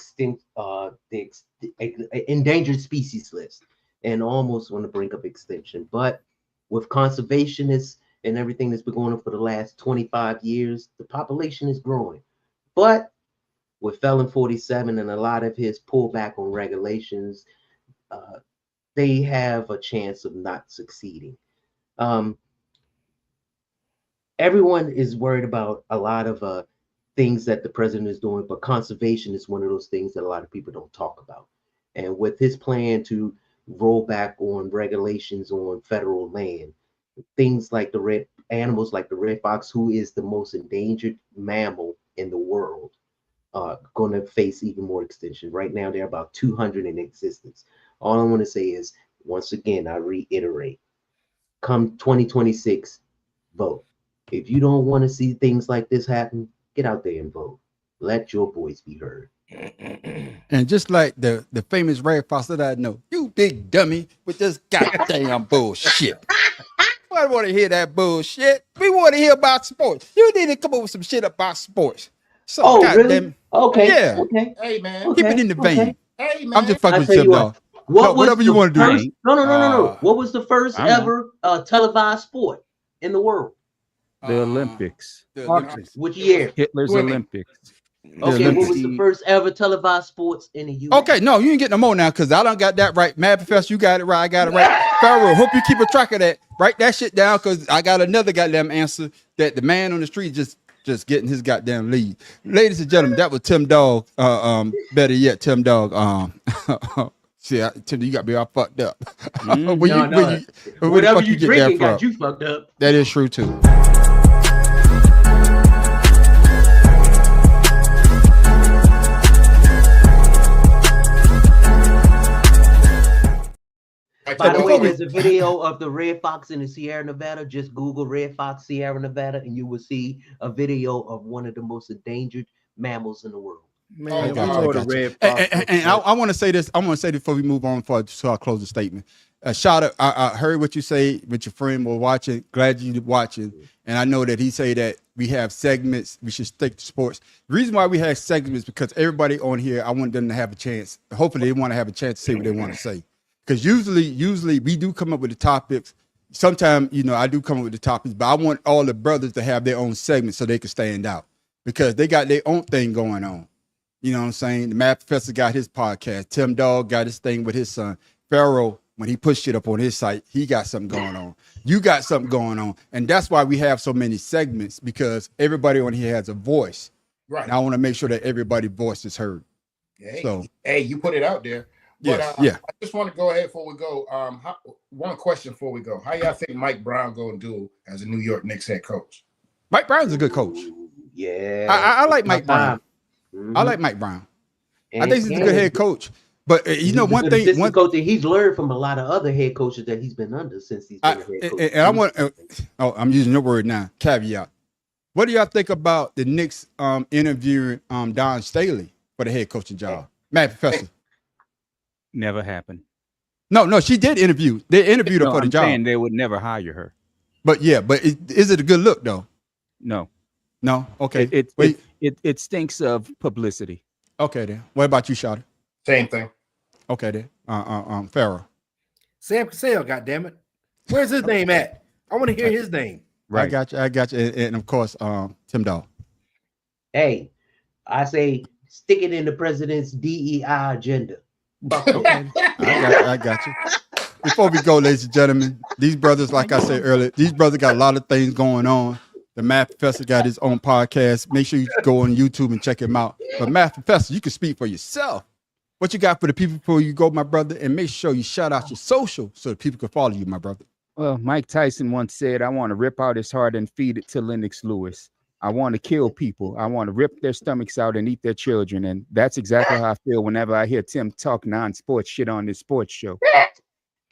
endangered species list and almost on the brink of extinction. But with conservationists and everything that's been going on for the last 25 years, the population is growing. But with Felon 47 and a lot of his pullback on regulations, they have a chance of not succeeding. Everyone is worried about a lot of things that the president is doing, but conservation is one of those things that a lot of people don't talk about. And with his plan to roll back on regulations on federal land, things like animals like the red fox, who is the most endangered mammal in the world, going to face even more extinction. Right now, there are about 200 in existence. All I want to say is, once again, I reiterate, come 2026, vote. If you don't want to see things like this happen, get out there and vote. Let your voice be heard. And just like the famous red fox that I know, you big dummy with this goddamn bullshit. I want to hear that bullshit. We want to hear about sports. You need to come up with some shit about sports. So, really? Okay. Yeah. Okay. Hey, man. Keep it in the vein. Okay. Hey, man. I'm just fucking with tell you Tim what. Dawg. What was Whatever you the want to do. first- No. What was the first I know. ever televised sport in the world? The Olympics. The Boxing. Which year? Hitler's Swimming. Olympics. Okay, what was the Olympics. first ever televised sports in the U.S.? Okay, no, you ain't get no more now because I done got that right. Mad Professor, you got it right. I got it right. Pharaoh, hope you keep a track of that. Write that shit down because I got another goddamn answer that the man on the street just getting his goddamn lead. Ladies and gentlemen, that was Tim Dawg. Better yet, Tim Dawg. See, Tim, you got me all fucked up. Whatever you drinking got you fucked up. That is true too. By the way, there's a video of the red fox in the Sierra Nevada. Just Google red fox Sierra Nevada, and you will see a video of one of the most endangered mammals in the world. Man, we gotcha, know the gotcha. red fox. And I want to say this. I want to say this before we move on to our closing statement. Shout out. I heard what you say with your friend while watching. Glad you watching. And I know that he say that we have segments. We should stick to sports. The reason why we have segments because everybody on here, I want them to have a chance. Hopefully, they want to have a chance to say what they want to say. Because usually we do come up with the topics. Sometimes, I do come up with the topics, but I want all the brothers to have their own segments so they can stand out because they got their own thing going on. You know what I'm saying? The Mad Professor got his podcast. Tim Dawg got his thing with his son. Pharaoh, when he pushed it up on his site, he got something going on. You got something going on. And that's why we have so many segments because everybody on here has a voice. Right. And I want to make sure that everybody's voice is heard. Hey, you put it out there. But Yeah. I just want to go ahead before we go. One question before we go. How y'all think Mike Brown going to do as a New York Knicks head coach? Mike Brown's a good coach. Yeah. I like Mike Brown. I like Mike Brown. I think he's a good head coach. But one thing, coach, he's learned from a lot of other head coaches that he's been under since he's been a head coach. And I want. I'm using your word now. Caveat. What do y'all think about the Knicks interviewing Don Staley for the head coaching job? Mad Professor. Never happened. No, she did interview. They interviewed her for the job. Saying they would never hire her. But is it a good look though? No. Okay. It stinks of publicity. Okay then. What about you, Shawty? Same thing. Okay then. Pharaoh. Sam Cassell, goddammit. Where's his name at? I want to hear his name. Right. I got you. And of course, Tim Dawg. Hey, I say stick it in the president's DEI agenda. Okay. I got you. Before we go, ladies and gentlemen, these brothers, like I said earlier, these brothers got a lot of things going on. The Math Professor got his own podcast. Make sure you go on YouTube and check him out. But Math Professor, you can speak for yourself. What you got for the people before you go, my brother? And make sure you shout out your social so that people can follow you, my brother. Well, Mike Tyson once said, I want to rip out his heart and feed it to Lennox Lewis. I want to kill people. I want to rip their stomachs out and eat their children. And that's exactly how I feel whenever I hear Tim talk non-sports shit on this sports show.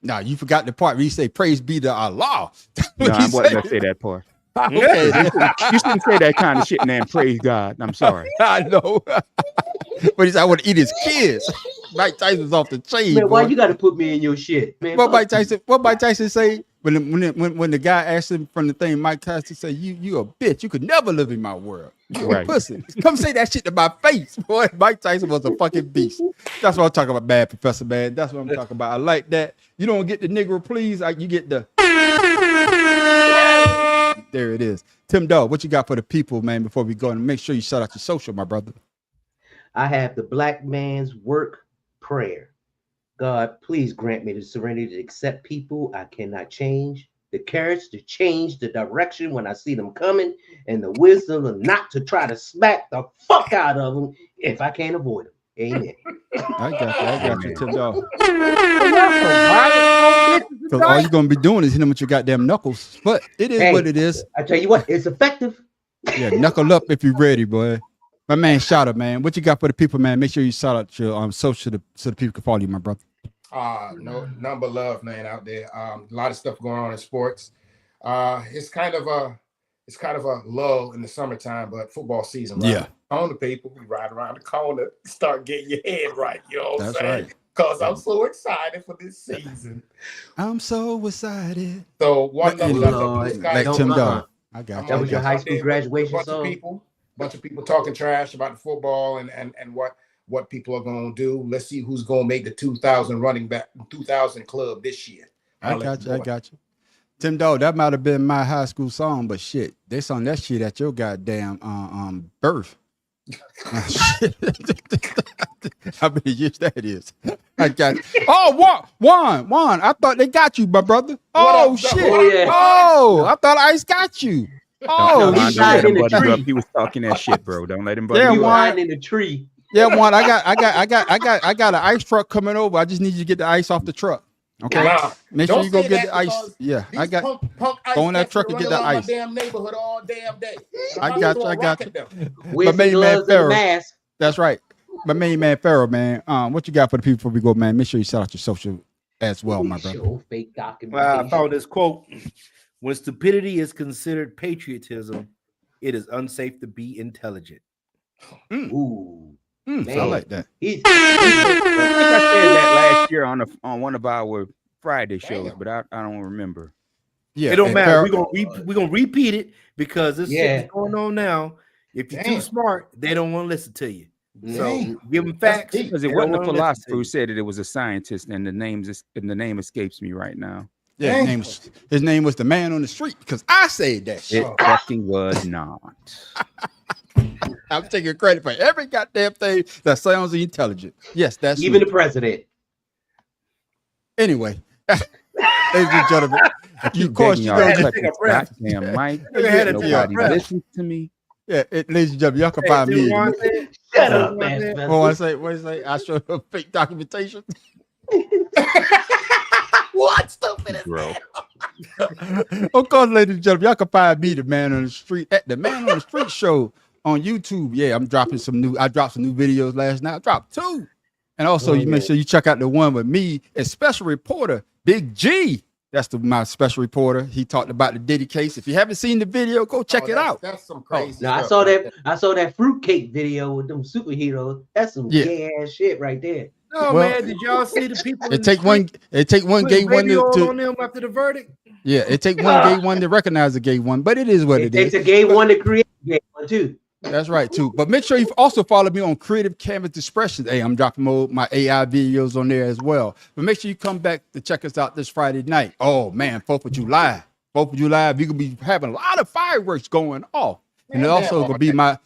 Nah, you forgot the part where you say praise be to Allah. No, I wasn't gonna say that part. Okay. You shouldn't say that kind of shit, man. Praise God. I'm sorry. I know. But he said, I want to eat his kids. Mike Tyson's off the chain. Man, why boy. you got to put me in your shit, man? What Mike Tyson say when the guy asked him from the thing? Mike Tyson said, "You a bitch. You could never live in my world. You a Right. pussy. Come say that shit to my face, boy." Mike Tyson was a fucking beast. That's what I'm talking about, bad professor, man. That's what I'm talking about. I like that. You don't get the nigger, please. You get the. There it is. Tim Dog, what you got for the people, man? Before we go, and make sure you shout out your social, my brother. I have the black man's work prayer. God, please grant me the serenity to accept people I cannot change, the courage to change the direction when I see them coming, and the wisdom of not to try to smack the fuck out of them if I can't avoid them. Amen. I got you, Tim Dog. Because all you're gonna be doing is hitting them with your goddamn knuckles. But it is what it is. I tell you what, it's effective. Yeah, knuckle up if you're ready, boy. My man, shout out, man. What you got for the people, man? Make sure you shout out your social so the people can follow you, my brother. No number love, man, out there. A lot of stuff going on in sports. It's kind of a lull in the summertime, but football season, right? Yeah. On the people, we ride around the corner, start getting your head right. You know what I'm That's saying? right. Because I'm so excited for this season. I'm so excited. So one But number anyway, love, like Tim Dog. I got That was your high school graduation song. Bunch of people talking trash about the football and what people are going to do. Let's see who's going to make the 2000 running back 2000 club this year. I got you. Tim Dog, that might have been my high school song, but shit, they sung that shit at your goddamn birth. How many years that is? I got it. Oh, Juan. I thought they got you, my brother. Oh, shit. Oh, yeah. Oh, I thought Ice got you. Oh, Don't let him butt you up. He was talking that shit, bro. Don't let him butt Yeah, You you were up. hiding in the tree. yeah, Juan. I got an ice truck coming over. I just need you to get the ice off the truck. Okay. Nah, Make sure don't you go say get that the ice. because Yeah, I these got. punk ice go in that cats truck and run get the around my ice. damn neighborhood all damn day. And I I'm got gonna you, I got rock you. at them. With But main the man gloves and the Pharaoh. mask. That's right. My main man Pharaoh, man. What you got for the people before we go, man? Make sure you shout out your social as well, my brother. Show fake Well, I documentation. found this quote: "When stupidity is considered patriotism, it is unsafe to be intelligent." Ooh. I Man. like that. He's I think I said that last year on one of our Friday shows, Damn. but I don't remember. Yeah, It don't and matter. Pharaoh- We're gonna repeat it because this shit Yeah. is going on now. If you're Damn. too smart, they don't want to listen to you. So Dang. give them That's facts. deep. Because it They wasn't don't a wanna listen philosopher to who you. said it was a scientist, and the name escapes me right now. Yeah, his name was the man on the street because I said that It shit. fucking was not. I'm taking credit for every goddamn thing that sounds intelligent. Yes, that's even me. the president. Anyway, ladies and gentlemen, Keep of course begging you y'all know. to cut take a this breath. goddamn mic. You had to take a Nobody breath. listens to me. Yeah, ladies and gentlemen, y'all can Hey, find see me. what I said? Shut What up, I man. said? What I say? I show up fake documentation. What stupid? Bro. Of course, ladies and gentlemen, y'all can find me, the man on the street, at the Man on the Street show on YouTube. Yeah, I dropped some new videos last night. I dropped 2. And also, you make sure you check out the one with me as special reporter, Big G. That's my special reporter. He talked about the Diddy case. If you haven't seen the video, go check it out. That's some crazy. Now I stuff saw right that. I saw that fruitcake video with them superheroes. That's some Yeah. gay ass shit right there. No, Well, man. Did y'all see the people? in It the take one street gay putting one baby oil to on them after the verdict. yeah, it take one gay one to recognize a gay one, but it is what It it takes is. a gay one to create a gay one too. That's right too. But make sure you also follow me on Creative Canvas Expressions. Hey, I'm dropping my AI videos on there as well. But make sure you come back to check us out this Friday night. Oh man, 4th of July. 4th of July, we're gonna be having a lot of fireworks going off. And it's also gonna be my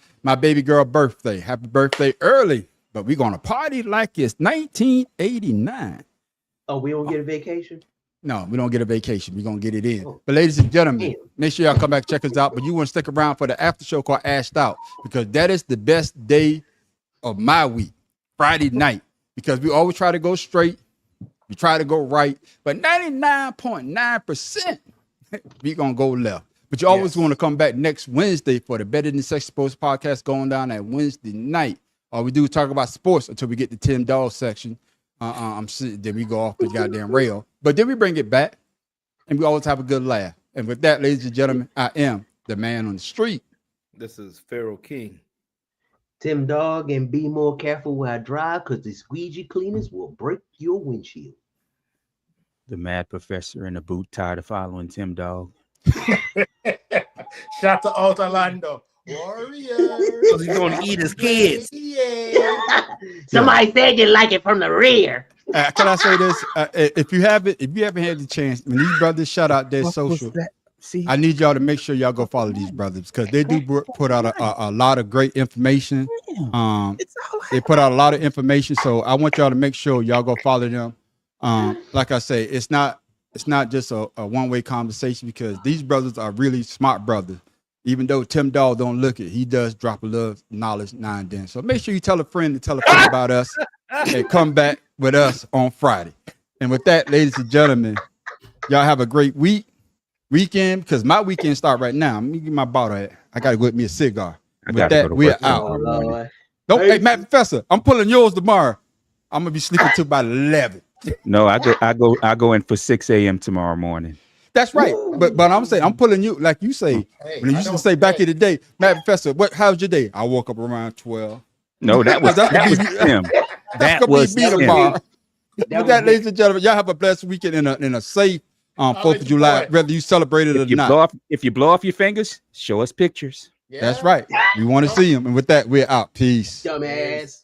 baby girl birthday. Happy birthday early. But we're gonna party like it's 1989. Oh, we don't get a vacation. No, we don't get a vacation. We're gonna get it in. Oh. But ladies and gentlemen, Damn. make sure y'all come back, check us out. But you want to stick around for the after show called Ashed Out, because that is the best day of my week, Friday night. Because we always try to go straight, we try to go right, but 99.9% we gonna go left. But you always want to come back next Wednesday for the Better Than Sex Sports podcast going down at Wednesday night. All we do is talk about sports until we get to Tim Dog section. Then we go off the goddamn rail. But then we bring it back, and we always have a good laugh. And with that, ladies and gentlemen, I am the man on the street. This is Pharaoh King. Tim Dog, and be more careful where I drive because the squeegee cleaners will break your windshield. The Mad Professor in a boot, tired of following Tim Dog. Shout out Orlando. Warriors. He's gonna eat his kids. Somebody said you like it from the rear. Can I say this? If you haven't had the chance, when these brothers shout out their social, See, I need y'all to make sure y'all go follow these brothers because they do put out a lot of great information. They put out a lot of information, so I want y'all to make sure y'all go follow them. Like I say, it's not just a one-way conversation because these brothers are really smart brothers. Even though Tim Dog don't look it, he does drop a little knowledge now and then. So make sure you tell a friend to tell a friend about us and come back with us on Friday. And with that, ladies and gentlemen, y'all have a great weekend because my weekend start right now. Let me get my bottle at. I gotta go get me a cigar. With that, we're out. Don't, hey, Matt Professor, I'm pulling yours tomorrow. I'm gonna be sleeping till about 11. No, I go in for 6 a.m. tomorrow morning. That's right. But I'm saying I'm pulling you like you say. When you used to say back in the day, Matt Professor, how's your day? I woke up around 12. No, that was Tim. That was Tim. With that, ladies and gentlemen, y'all have a blessed weekend in a safe 4th of July, whether you celebrate it or not. If you blow off your fingers, show us pictures. That's right. We want to see them. And with that, we're out. Peace. Dumbass.